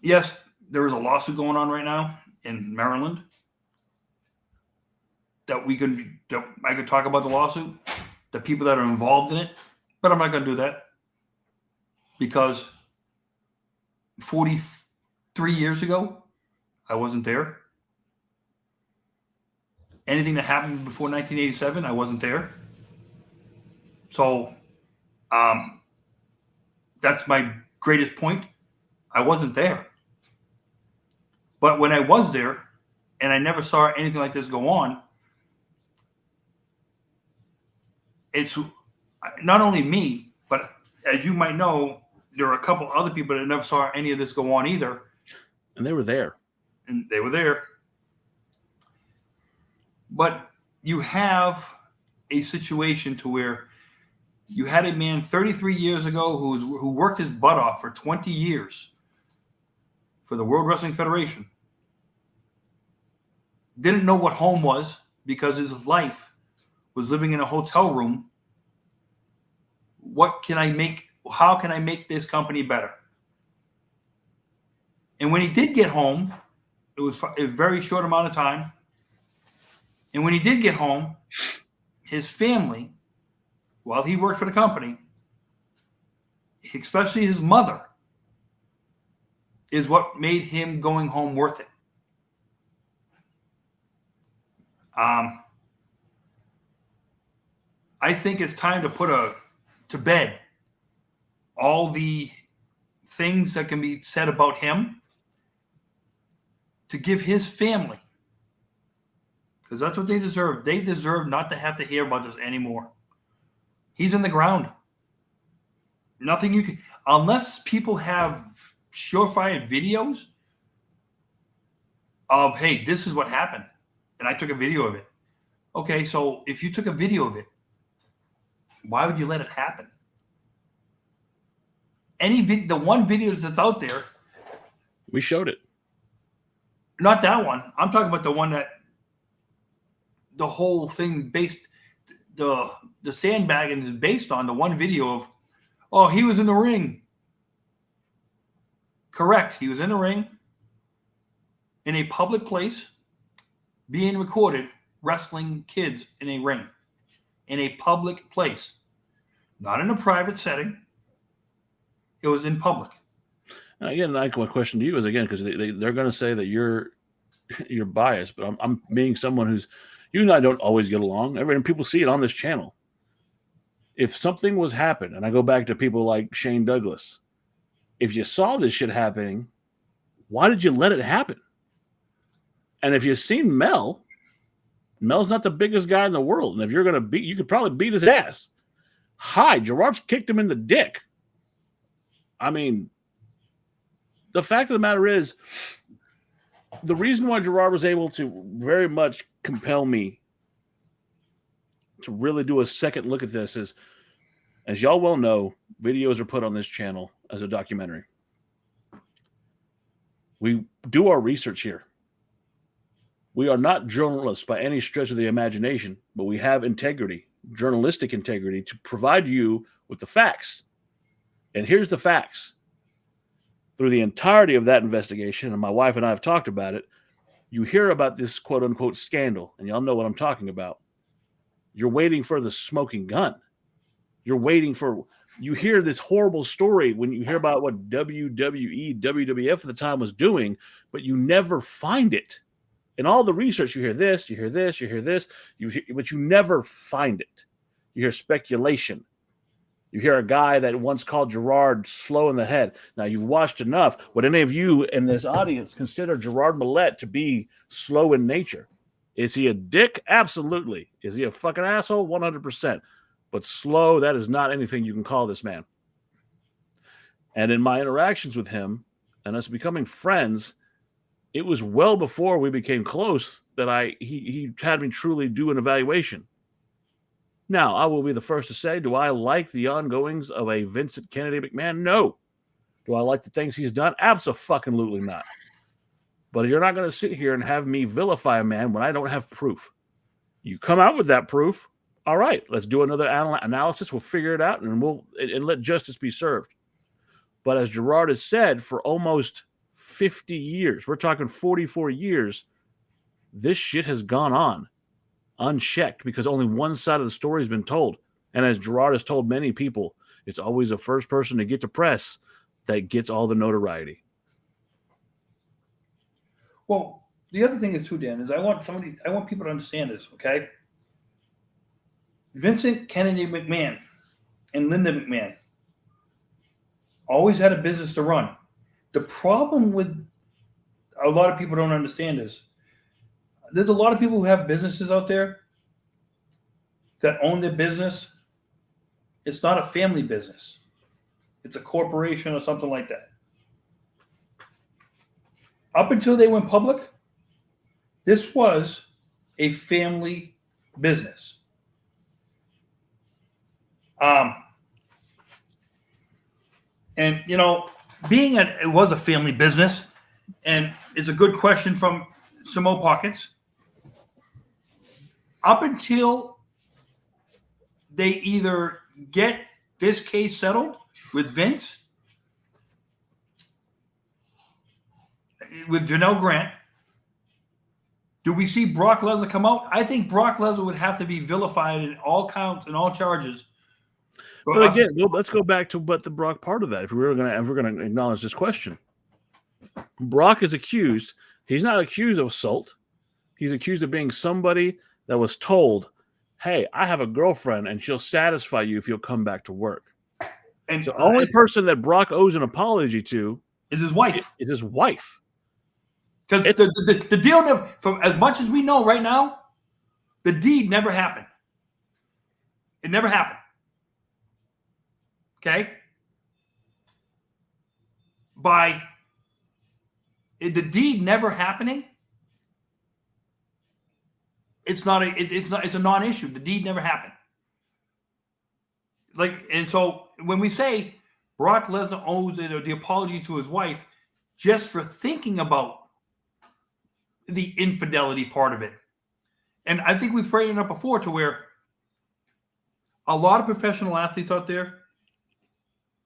yes, there is a lawsuit going on right now in Maryland that I could talk about the lawsuit, the people that are involved in it, but I'm not going to do that because 43 years ago, I wasn't there. Anything that happened before 1987, I wasn't there. So, that's my greatest point. I wasn't there. But when I was there and I never saw anything like this go on, it's not only me, but as you might know, there are a couple other people that never saw any of this go on either. And they were there. But you have a situation to where you had a man 33 years ago who worked his butt off for 20 years for the World Wrestling Federation. Didn't know what home was because his life was living in a hotel room. What can I make? How can I make this company better? And when he did get home, it was a very short amount of time. And when he did get home, his family, while he worked for the company, especially his mother, is what made him going home worth it. I think it's time to put to bed all the things that can be said about him, to give his family, because that's what they deserve. They deserve not to have to hear about this anymore. He's in the ground. Nothing you can, unless people have surefire videos of, hey, this is what happened, and I took a video of it. Okay, so if you took a video of it, why would you let it happen? The one video that's out there, we showed it. Not that one. I'm talking about the one that the whole thing the sandbagging is based on, the one video of, oh, he was in the ring. Correct. He was in the ring in a public place being recorded wrestling kids in a ring in a public place, not in a private setting. It was in public. Again, my question to you is, again, because they're going to say that you're biased, but I'm being someone who's, you and I don't always get along. And people see it on this channel. If something was happening, and I go back to people like Shane Douglas, if you saw this shit happening, why did you let it happen? And if you've seen Mel's not the biggest guy in the world. And if you're going to you could probably beat his ass. Hi, Gerard's kicked him in the dick. I mean, the fact of the matter is, the reason why Gerard was able to very much compel me to really do a second look at this is, as y'all well know, videos are put on this channel as a documentary. We do our research here. We are not journalists by any stretch of the imagination, but we have integrity, journalistic integrity, to provide you with the facts. And here's the facts. Through the entirety of that investigation, and my wife and I have talked about it, you hear about this quote-unquote scandal, and y'all know what I'm talking about. You're waiting for the smoking gun. You hear this horrible story when you hear about what WWE, WWF at the time was doing, but you never find it. In all the research, you hear this, you hear this, you hear this, but you never find it. You hear speculation. You hear a guy that once called Gerard slow in the head. Now, you've watched enough. Would any of you in this audience consider Gerard Millette to be slow in nature? Is he a dick? Absolutely. Is he a fucking asshole? 100%. But slow, that is not anything you can call this man. And in my interactions with him and us becoming friends, it was well before we became close that he had me truly do an evaluation. Now, I will be the first to say, do I like the ongoings of a Vincent Kennedy McMahon? No. Do I like the things he's done? Absolutely not. But you're not going to sit here and have me vilify a man when I don't have proof. You come out with that proof, all right, let's do another analysis. We'll figure it out, and let justice be served. But as Gerard has said, for almost 50 years, we're talking 44 years, this shit has gone on unchecked because only one side of the story has been told. And as Gerard has told many people, it's always the first person to get to press that gets all the notoriety. Well, the other thing is too, Dan, is I want people to understand this, okay? Vincent Kennedy McMahon and Linda McMahon always had a business to run. The problem with a lot of people don't understand is there's a lot of people who have businesses out there that own their business. It's not a family business. It's a corporation or something like that. Up until they went public, this was a family business. And, you know, it was a family business, and it's a good question from Samo Pockets. Up until they either get this case settled with Vince, with Janelle Grant, do we see Brock Lesnar come out? I think Brock Lesnar would have to be vilified in all counts and all charges. But again, let's go back to what the Brock part of that. If we're going to acknowledge this question, Brock is accused. He's not accused of assault. He's accused of being somebody that was told, "Hey, I have a girlfriend, and she'll satisfy you if you'll come back to work." And the only person that Brock owes an apology to is his wife. Is his wife. Because the deal, from as much as we know right now, the deed never happened. It never happened. Okay? The deed never happening, it's a non-issue. The deed never happened. And so when we say Brock Lesnar owes the apology to his wife just for thinking about the infidelity part of it. And I think we've framed it up before to where a lot of professional athletes out there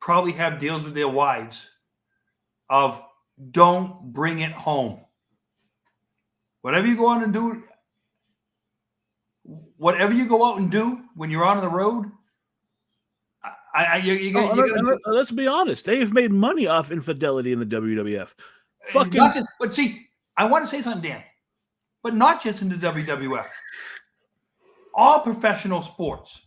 probably have deals with their wives of don't bring it home. Whatever you go out and do when you're on the road, let's be honest. They've made money off infidelity in the WWF. But see, I want to say something, Dan, but not just in the WWF. All professional sports.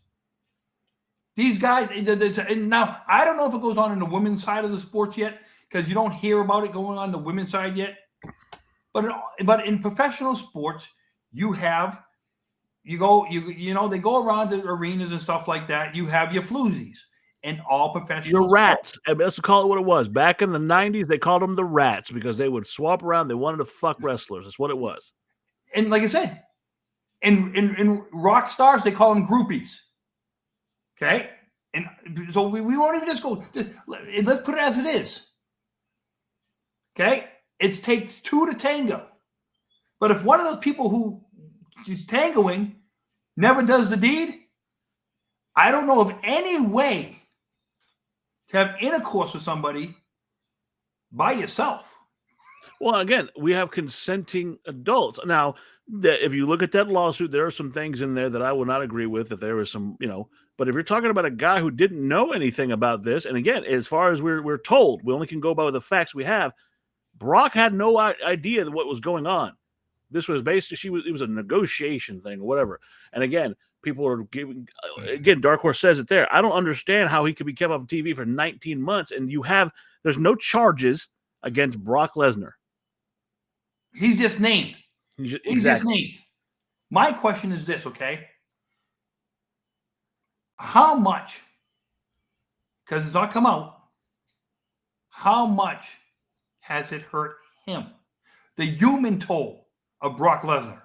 These guys, and now I don't know if it goes on in the women's side of the sports yet, because you don't hear about it going on the women's side yet. But in professional sports, they go around the arenas and stuff like that. You have your floozies. And all professional your rats. I mean, let's call it what it was. Back in the 90s, they called them the rats because they would swap around. They wanted to fuck wrestlers. That's what it was. And like I said, in rock stars, they call them groupies. Okay? And so we won't even just go, let's put it as it is. Okay? It takes two to tango. But if one of those people who is tangoing never does the deed, I don't know of any way to have intercourse with somebody by yourself. Well, again, we have consenting adults. Now, if you look at that lawsuit, there are some things in there that I will not agree with, that there was some, but if you're talking about a guy who didn't know anything about this, and again, as far as we're told, we only can go by the facts we have, Brock had no idea what was going on. This was basically, it was a negotiation thing or whatever. And again, people are giving. Again, Dark Horse says it there. I don't understand how he could be kept on TV for 19 months, and there's no charges against Brock Lesnar. He's just named. He's just named. My question is this, okay? How much, because it's not come out, how much has it hurt him? The human toll of Brock Lesnar.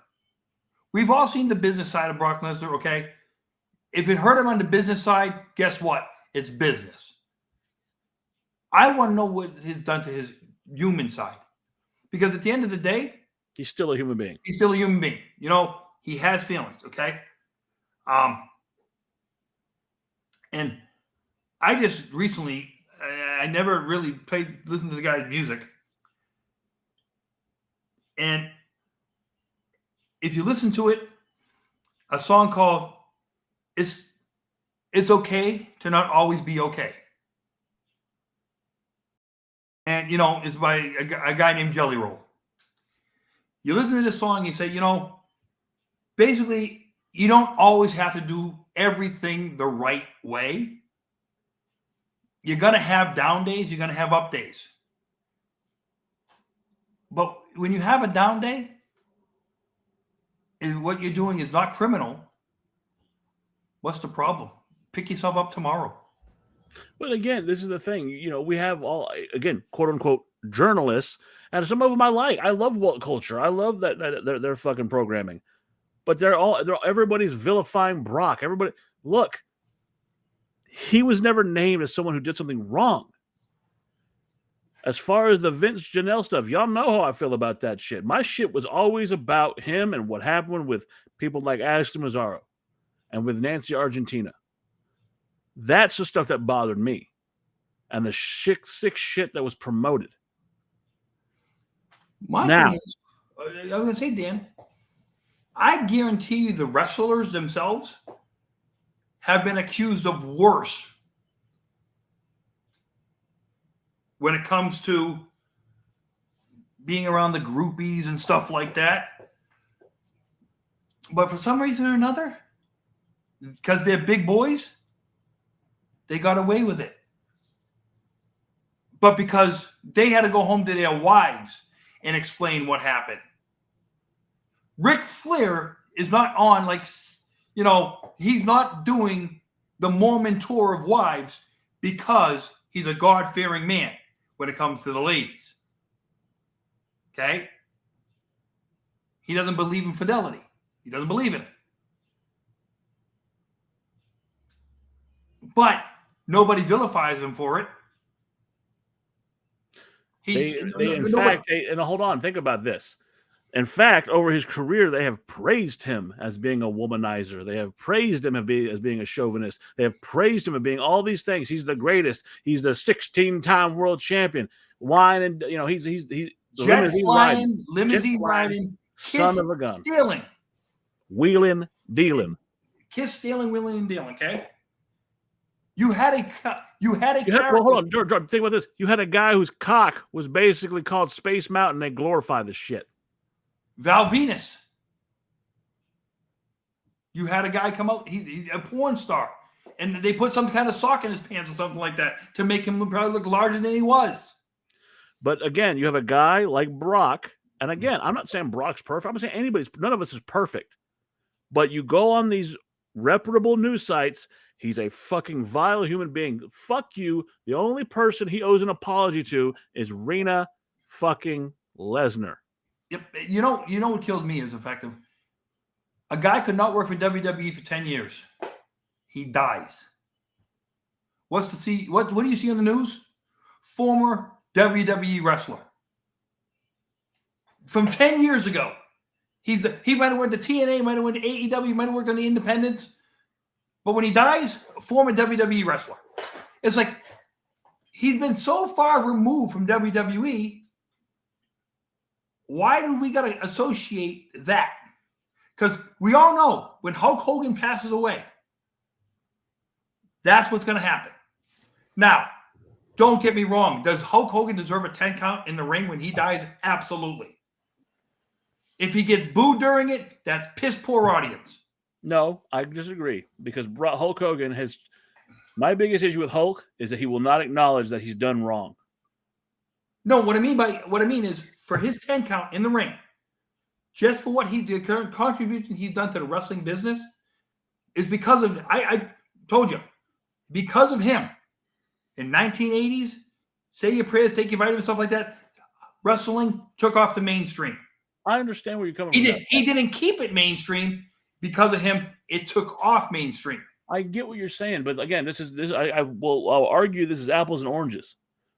We've all seen the business side of Brock Lesnar, okay? If it hurt him on the business side, guess what? It's business. I want to know what it's done to his human side. Because at the end of the day, he's still a human being. He's still a human being. You know, he has feelings, okay? And I just recently, I never really listened to the guy's music. And if you listen to it, a song called It's Okay to Not Always Be Okay. And, you know, it's by a guy named Jelly Roll. You listen to this song, you say, you know, basically, you don't always have to do everything the right way. You're going to have down days. You're going to have up days. But when you have a down day, what you're doing is not criminal. What's the problem? Pick yourself up tomorrow. But again, this is the thing. You know, we have all, again, quote unquote, journalists, and some of them I like. I love woke culture. I love that they're fucking programming. But everybody's vilifying Brock. Everybody, look, he was never named as someone who did something wrong. As far as the Vince Janelle stuff, y'all know how I feel about that shit. My shit was always about him and what happened with people like Ashton Mazzaro and with Nancy Argentina. That's the stuff that bothered me. And the sick shit that was promoted. My thing is, I was going to say, Dan, I guarantee you the wrestlers themselves have been accused of worse when it comes to being around the groupies and stuff like that. But for some reason or another, because they're big boys, they got away with it. But because they had to go home to their wives and explain what happened. Ric Flair is not on, like, you know, he's not doing the Mormon tour of wives because he's a God-fearing man when it comes to the ladies. Okay? He doesn't believe in fidelity. He doesn't believe in it. But nobody vilifies him for it. Hold on, think about this. In fact, over his career, they have praised him as being a womanizer. They have praised him as being a chauvinist. They have praised him as being all these things. He's the greatest. He's the 16-time world champion. Wine and, you know, he's jet flying, limousine riding, son of a gun, stealing, wheeling, dealing, kiss stealing, wheeling, and dealing. Okay. Hold on, George, think about this. You had a guy whose cock was basically called Space Mountain. They glorify the shit. Val Venus. You had a guy come out, he's a porn star, and they put some kind of sock in his pants or something like that to make him probably look larger than he was. But again, you have a guy like Brock, and again, I'm not saying Brock's perfect. I'm not saying none of us is perfect. But you go on these reputable news sites, he's a fucking vile human being. Fuck you. The only person he owes an apology to is Rena fucking Lesnar. Yep. You know what kills me is effective. A guy could not work for WWE for 10 years. He dies. What do you see on the news? Former WWE wrestler. From 10 years ago. He might have went to TNA, might have went to AEW, might have worked on the independents. But when he dies, a former WWE wrestler. It's like he's been so far removed from WWE. Why do we got to associate that? Because we all know when Hulk Hogan passes away, that's what's going to happen. Now, don't get me wrong. Does Hulk Hogan deserve a 10 count in the ring when he dies? Absolutely. If he gets booed during it, that's piss poor audience. No, I disagree because Hulk Hogan has. My biggest issue with Hulk is that he will not acknowledge that he's done wrong. No, what I mean is for his 10 count in the ring, just for what he did, current contribution he's done to the wrestling business, is because of I told you, because of him. In 1980s, say your prayers, take your vitamins, stuff like that. Wrestling took off the mainstream. I understand where you're coming from. He didn't keep it mainstream because of him. It took off mainstream. I get what you're saying, but again, I'll argue this is apples and oranges.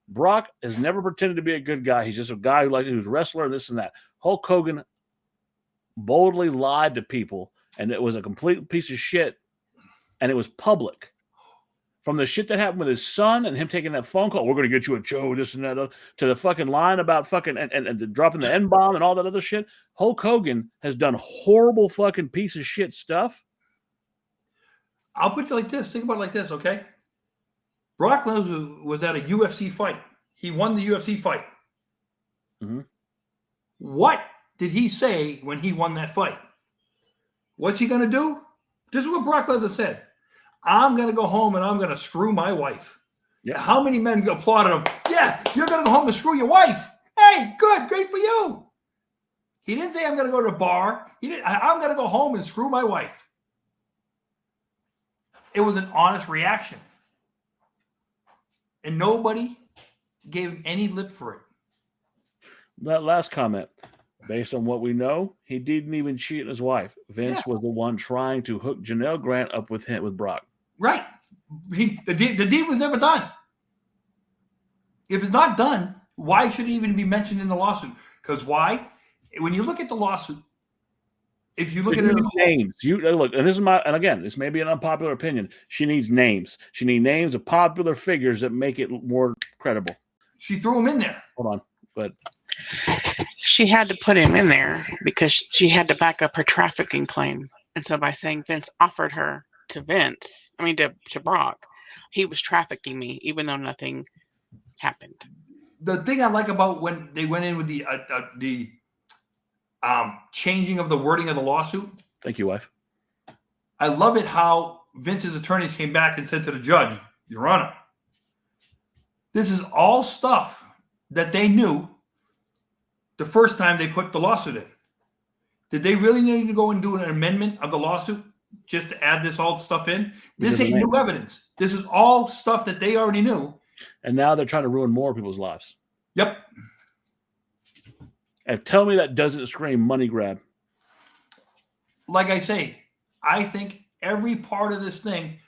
Brock has never pretended to be a good guy. He's just a guy who's a wrestler and this and that. Hulk Hogan boldly lied to people, and it was a complete piece of shit, and it was public. From the shit that happened with his son and him taking that phone call, we're going to get you a Joe, this and that, to the fucking line about fucking and dropping the N-bomb and all that other shit. Hulk Hogan has done horrible fucking piece of shit stuff. I'll put it like this. Think about it like this, okay? Brock Lesnar was at a UFC fight. He won the UFC fight. Mm-hmm. What did he say when he won that fight? What's he going to do? This is what Brock Lesnar said. I'm going to go home and I'm going to screw my wife. Yeah. How many men applauded him? Yeah, you're going to go home and screw your wife. Hey, good, great for you. He didn't say I'm going to go to a bar. I'm going to go home and screw my wife. It was an honest reaction. And nobody gave him any lip for it. That last comment, based on what we know, he didn't even cheat on his wife. Vince was the one trying to hook Janelle Grant up with Brock. Right. The deed was never done. If it's not done, why should it even be mentioned in the lawsuit? Because why? When you look at the lawsuit, if you look at it, names. And again, this may be an unpopular opinion. She needs names. She needs names of popular figures that make it more credible. She threw him in there. Hold on, but she had to put him in there because she had to back up her trafficking claim. And so by saying Vince offered her to Brock, he was trafficking me, even though nothing happened. The thing I like about when they went in with the changing of the wording of the lawsuit. Thank you, wife. I love it how Vince's attorneys came back and said to the judge, Your Honor, this is all stuff that they knew the first time they put the lawsuit in. Did they really need to go and do an amendment of the lawsuit just to add this all stuff in? This ain't new evidence. This is all stuff that they already knew. And now they're trying to ruin more people's lives. Yep. And tell me that doesn't scream money grab. Like I say, I think every part of this thing,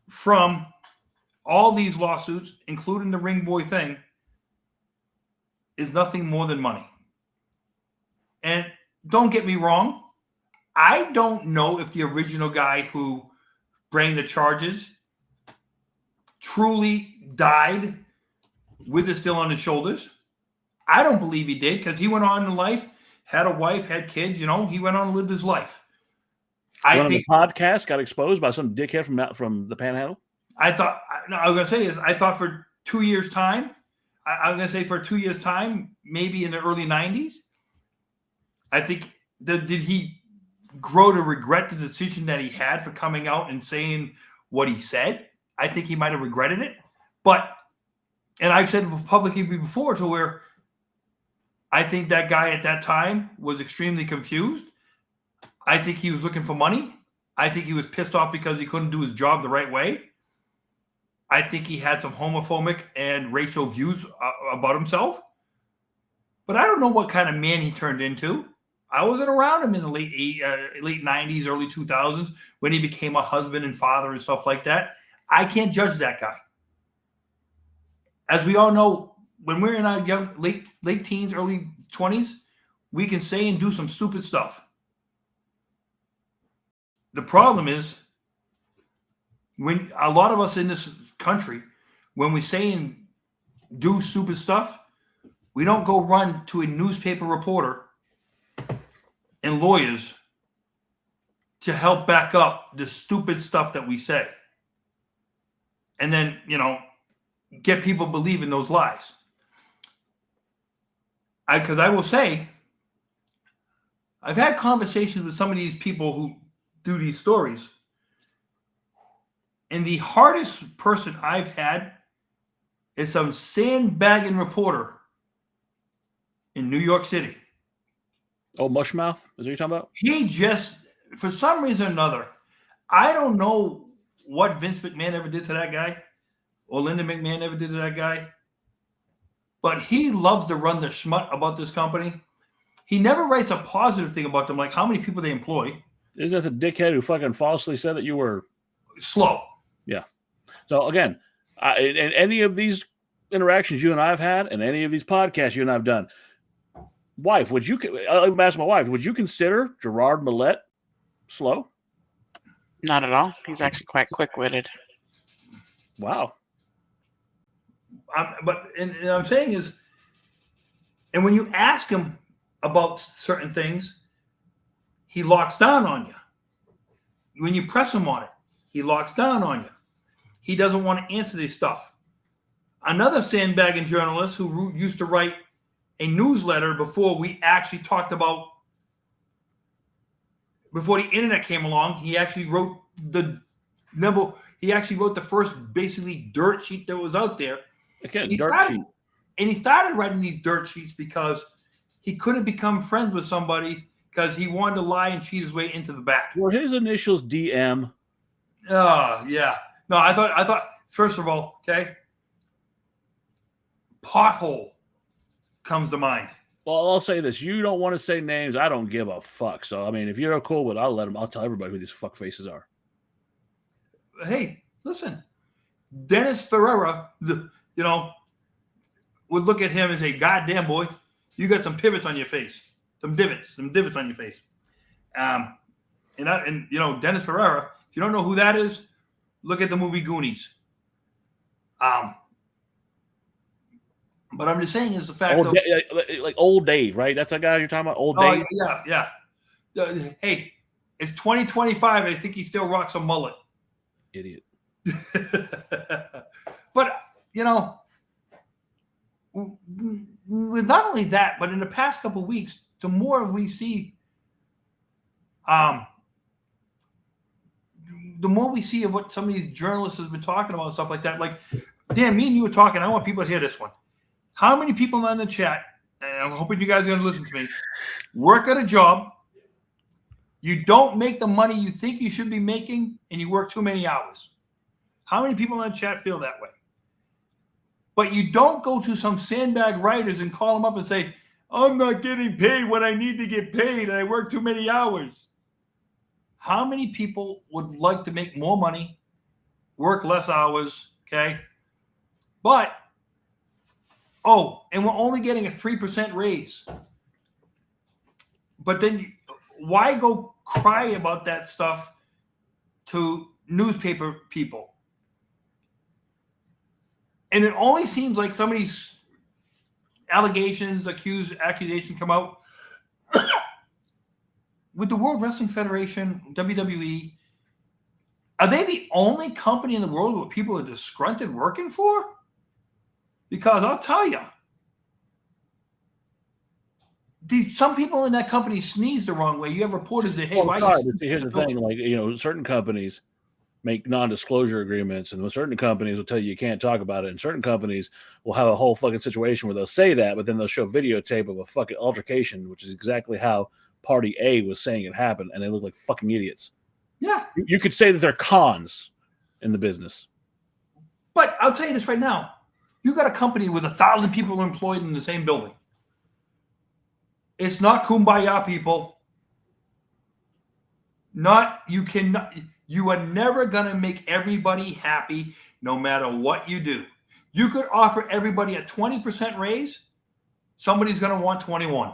from all these lawsuits, including the Ring Boy thing, is nothing more than money. And don't get me wrong, I don't know if the original guy who brought the charges truly died with it still on his shoulders. I don't believe he did, because he went on in life, had a wife, had kids, he went on and lived his life. I think the podcast got exposed by some dickhead from the Panhandle. I thought for 2 years' time, I'm going to say for 2 years' time, maybe in the early 90s, I think, did he grow to regret the decision that he had for coming out and saying what he said? I think he might have regretted it. And I've said publicly before, to where I think that guy at that time was extremely confused. I think he was looking for money. I think he was pissed off because he couldn't do his job the right way. I think he had some homophobic and racial views about himself. But I don't know what kind of man he turned into. I wasn't around him in the late 90s, early 2000s, when he became a husband and father and stuff like that. I can't judge that guy. As we all know, when we're in our young late teens, early 20s, we can say and do some stupid stuff. The problem is, when a lot of us in this country, when we say and do stupid stuff, we don't go run to a newspaper reporter and lawyers to help back up the stupid stuff that we say. And then, get people believing those lies. Because I will say, I've had conversations with some of these people who do these stories. And the hardest person I've had is some sandbagging reporter in New York City. Oh, Mushmouth? Is that what you're talking about? He just, for some reason or another, I don't know what Vince McMahon ever did to that guy or Linda McMahon ever did to that guy, but he loves to run the schmut about this company. He never writes a positive thing about them, like how many people they employ. Isn't that the dickhead who fucking falsely said that you were slow? Yeah. So again, in any of these interactions you and I have had, and any of these podcasts you and I have done, wife, would you? I'll ask my wife. Would you consider Gerard Millette slow? Not at all. He's actually quite quick-witted. Wow. But I'm saying is, and when you ask him about certain things, he locks down on you. When you press him on it, he locks down on you. He doesn't want to answer this stuff. Another sandbagging journalist who used to write a newsletter before we actually talked about, before the internet came along, he actually wrote the first basically dirt sheet that was out there. Again, And he started writing these dirt sheets because he couldn't become friends with somebody because he wanted to lie and cheat his way into the back. Were his initials DM? Oh, yeah. No, I thought, first of all, okay, pothole comes to mind. Well, I'll say this. You don't want to say names. I don't give a fuck. So, I mean, if you're cool with it, I'll tell everybody who these fuck faces are. Hey, listen, Dennis Ferreira, would look at him and say, "Goddamn, boy, you got some pivots on your face, some divots on your face." And Dennis Ferreira, if you don't know who that is, look at the movie Goonies. But I'm just saying is the fact of like Old Dave, right? That's that guy you're talking about, Old Dave. Yeah. Hey, it's 2025. I think he still rocks a mullet. Idiot. But not only that, but in the past couple of weeks, the more we see, the more we see of what some of these journalists have been talking about and stuff like that. Like, Dan, me and you were talking. I want people to hear this one. How many people in the chat, and I'm hoping you guys are going to listen to me, work at a job, you don't make the money you think you should be making, and you work too many hours? How many people in the chat feel that way? But you don't go to some sandbag writers and call them up and say, "I'm not getting paid what I need to get paid, and I work too many hours." How many people would like to make more money, work less hours, okay? But, and we're only getting a 3% raise. But then why go cry about that stuff to newspaper people? And it only seems like some of these accusations come out with the World Wrestling Federation, WWE. Are they the only company in the world where people are disgruntled working for? Because I'll tell you, some people in that company sneeze the wrong way. You have reporters that, "Hey, why?" Here's the thing: like certain companies make non-disclosure agreements, and certain companies will tell you can't talk about it, and certain companies will have a whole fucking situation where they'll say that, but then they'll show videotape of a fucking altercation, which is exactly how Party A was saying it happened, and they look like fucking idiots. Yeah, you could say that they're cons in the business. But I'll tell you this right now: you got a company with 1,000 people employed in the same building. It's not kumbaya, people. You are never going to make everybody happy no matter what you do. You could offer everybody a 20% raise. Somebody's going to want 21.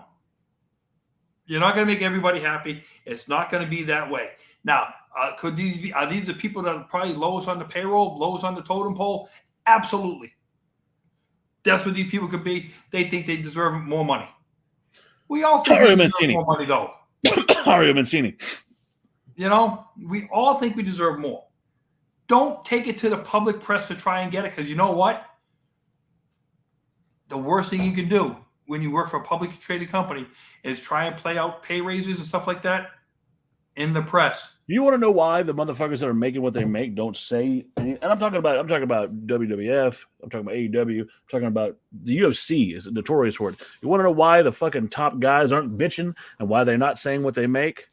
You're not going to make everybody happy. It's not going to be that way. Now, are these the people that are probably lowest on the payroll, lowest on the totem pole? Absolutely. That's what these people could be. They think they deserve more money. We all think we deserve more money, though. Mario Mancini. We all think we deserve more. Don't take it to the public press to try and get it, because you know what? The worst thing you can do when you work for a publicly traded company is try and play out pay raises and stuff like that in the press. You want to know why the motherfuckers that are making what they make don't say anything? And I'm talking about WWF, I'm talking about AEW, I'm talking about the UFC is notorious for it. You want to know why the fucking top guys aren't bitching and why they're not saying what they make?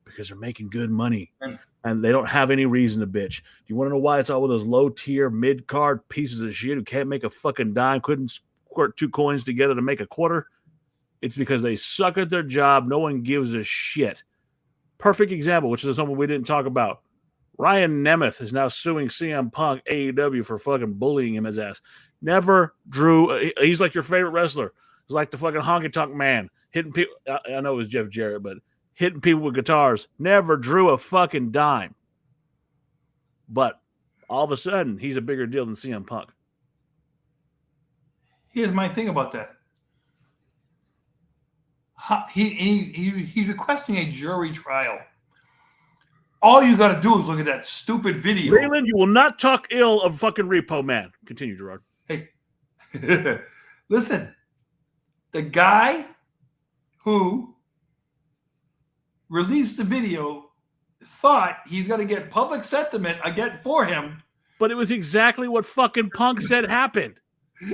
Because they're making good money and they don't have any reason to bitch. You want to know why it's all with those low tier, mid card pieces of shit who can't make a fucking dime, couldn't squirt 2 coins together to make a quarter? It's because they suck at their job. No one gives a shit. Perfect example, which is something we didn't talk about. Ryan Nemeth is now suing CM Punk AEW for fucking bullying him his ass. Never drew. He's like your favorite wrestler. He's like the fucking honky tonk man. Hitting people. I know it was Jeff Jarrett, but hitting people with guitars. Never drew a fucking dime. But all of a sudden, he's a bigger deal than CM Punk. Here's my thing about that. He's requesting a jury trial. All you got to do is look at that stupid video. Raylan, you will not talk ill of fucking Repo Man. Continue, Gerard. Hey, listen. The guy who released the video thought he's going to get public sentiment again for him. But it was exactly what fucking Punk said happened.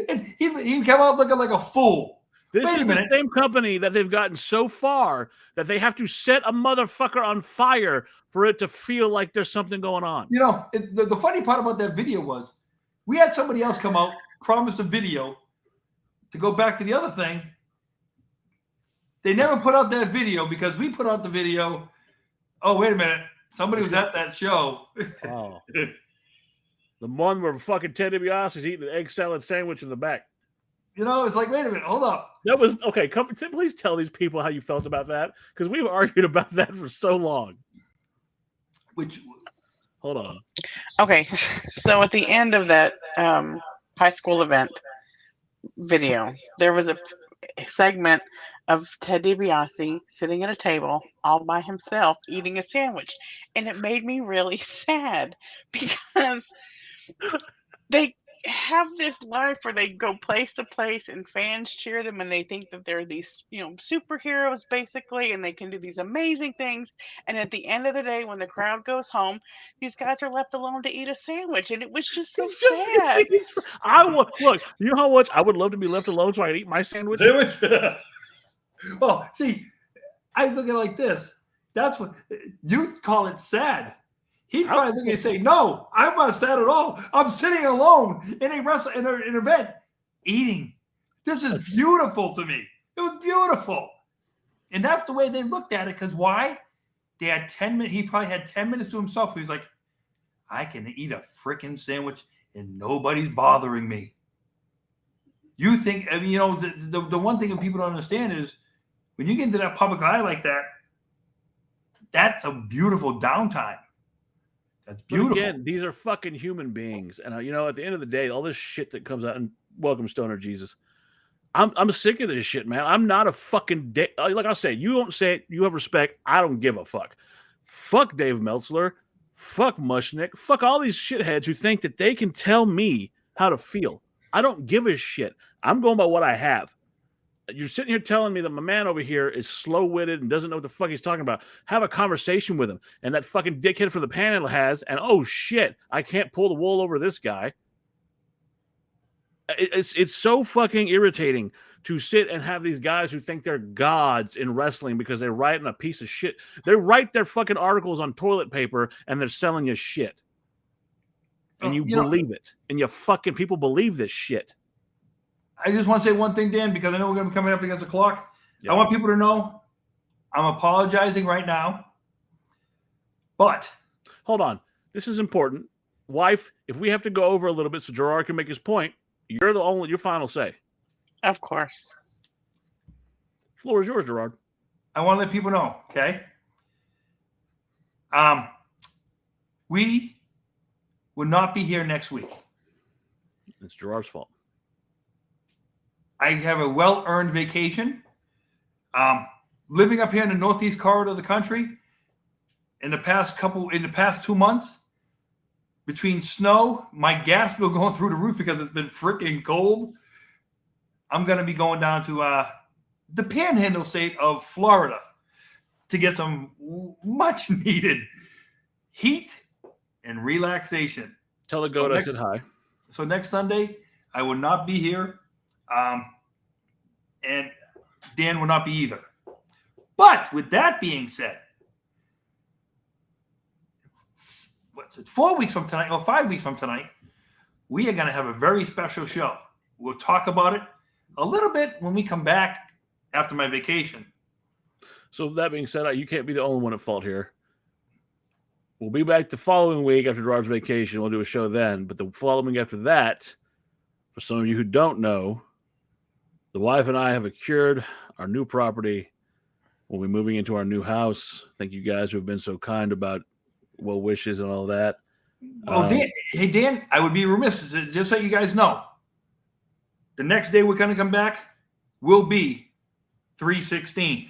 And he came out looking like a fool. This is the same company that they've gotten so far that they have to set a motherfucker on fire for it to feel like there's something going on. You know, the funny part about that video was we had somebody else come out, promised a video to go back to the other thing. They never put out that video because we put out the video. Oh, wait a minute. Somebody was at that show. Oh. The one where fucking Ted DiBiase is eating an egg salad sandwich in the back. You know, it's like, wait a minute, hold up. That was okay. Please tell these people how you felt about that, because we've argued about that for so long. Hold on. Okay, so at the end of that high school event video, there was a segment of Ted DiBiase sitting at a table all by himself eating a sandwich, and it made me really sad because they have this life where they go place to place and fans cheer them and they think that they're these, superheroes basically, and they can do these amazing things. And at the end of the day, when the crowd goes home, these guys are left alone to eat a sandwich. And it was just so sad. Look, you know how much I would love to be left alone so I could eat my sandwich? Well, see, I look at it like this. That's what you call it sad. He'd probably think and say, "No, I'm not sad at all. I'm sitting alone in an event, eating. This is beautiful to me. It was beautiful." And that's the way they looked at it. Because why? They had 10 minutes. He probably had 10 minutes to himself. He was like, "I can eat a freaking sandwich and nobody's bothering me." You think, the one thing that people don't understand is when you get into that public eye like that, that's a beautiful downtime. That's beautiful. But again, these are fucking human beings. And, at the end of the day, all this shit that comes out, and welcome, Stoner Jesus. I'm sick of this shit, man. I'm not a fucking like I'll say, you don't say it, you have respect. I don't give a fuck. Fuck Dave Meltzer. Fuck Mushnick. Fuck all these shitheads who think that they can tell me how to feel. I don't give a shit. I'm going by what I have. You're sitting here telling me that my man over here is slow-witted and doesn't know what the fuck he's talking about. Have a conversation with him. And that fucking dickhead from the panel has, and oh shit, I can't pull the wool over this guy. It's so fucking irritating to sit and have these guys who think they're gods in wrestling because they're writing a piece of shit. They write their fucking articles on toilet paper and they're selling you shit. And you believe it. And people believe this shit. I just want to say one thing, Dan, because I know we're going to be coming up against the clock. Yep. I want people to know I'm apologizing right now. But hold on. This is important. Wife, if we have to go over a little bit so Gerard can make his point, you're your final say. Of course. Floor is yours, Gerard. I want to let people know, okay? We will not be here next week. It's Gerard's fault. I have a well-earned vacation. Living up here in the northeast corridor of the country, in the past 2 months, between snow, my gas bill going through the roof because it's been freaking cold. I'm going to be going down to the Panhandle state of Florida to get some much needed heat and relaxation. Tell the goat I said hi. So next Sunday, I will not be here. And Dan will not be either. But with that being said, 4 weeks from tonight, or 5 weeks from tonight, we are going to have a very special show. We'll talk about it a little bit when we come back after my vacation. So that being said, you can't be the only one at fault here. We'll be back the following week after Gerard's vacation. We'll do a show then. But the following after that, for some of you who don't know, the wife and I have secured our new property. We'll be moving into our new house. Thank you guys who have been so kind about well wishes and all that. Well, Dan, I would be remiss, just so you guys know, the next day we're going to come back will be 3/16.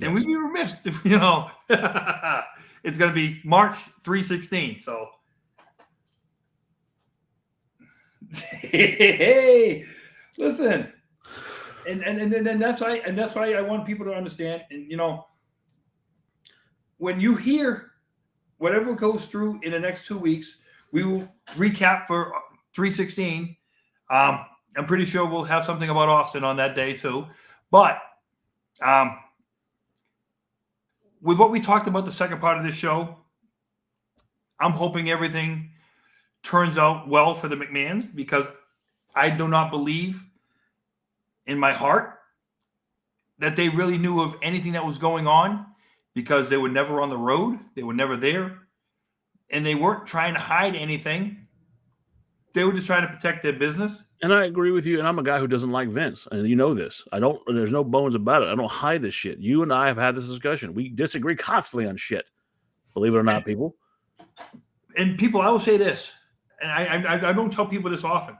And we'd be remiss if, it's going to be March 3/16. So, hey, listen, and that's why I want people to understand. And when you hear whatever goes through in the next 2 weeks, we will recap for 3/16. I'm pretty sure we'll have something about Austin on that day too. But with what we talked about the second part of this show, I'm hoping everything turns out well for the McMahons, because I do not believe in my heart that they really knew of anything that was going on, because they were never on the road. They were never there. And they weren't trying to hide anything. They were just trying to protect their business. And I agree with you. And I'm a guy who doesn't like Vince. And you know this. There's no bones about it. I don't hide this shit. You and I have had this discussion. We disagree constantly on shit. Believe it or not, people. And people, I will say this, and I don't tell people this often.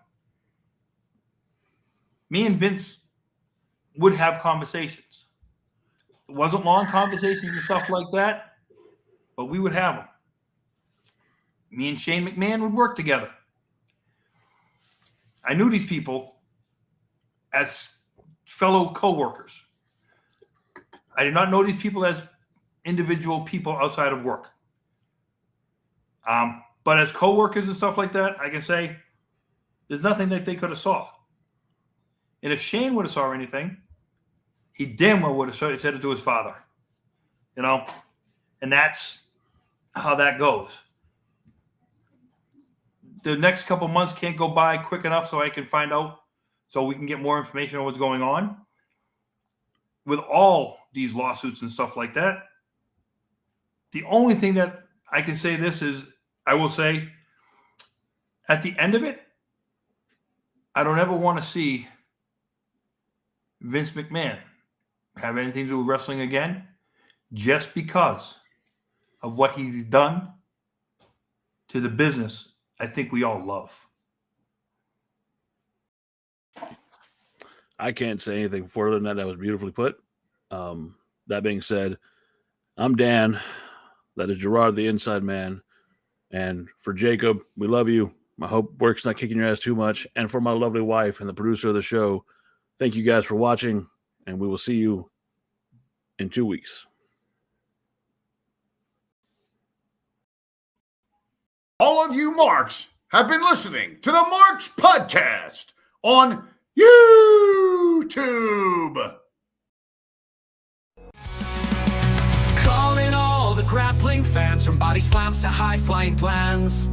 Me and Vince would have conversations. It wasn't long conversations and stuff like that, but we would have them. Me and Shane McMahon would work together. I knew these people as fellow co-workers. I did not know these people as individual people outside of work. But as co-workers and stuff like that, I can say there's nothing that they could have saw. And if Shane would have saw anything, he damn well would have said it to his father. And that's how that goes. The next couple months can't go by quick enough so I can find out, so we can get more information on what's going on. With all these lawsuits and stuff like that, the only thing that I can say this is, I will say, at the end of it, I don't ever want to see Vince McMahon have anything to do with wrestling again, just because of what he's done to the business I think we all love. I can't say anything further than that. That was beautifully put. That being said, I'm Dan. That is Gerard, the Inside Man. And for Jacob, we love you. I hope work's not kicking your ass too much. And for my lovely wife and the producer of the show, thank you guys for watching, and we will see you in 2 weeks. All of you Marks have been listening to the Marks Podcast on YouTube. Calling all the grappling fans, from body slams to high-flying plans.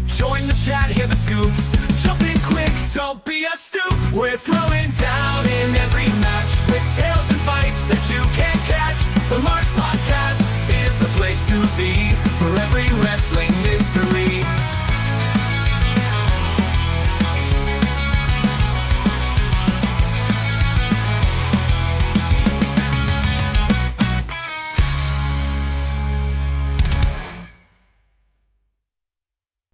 Join the chat, hear the scoops. Jump in quick, don't be a stoop. We're throwing down in every match with tales and fights that you can't catch. The Marks Podcast.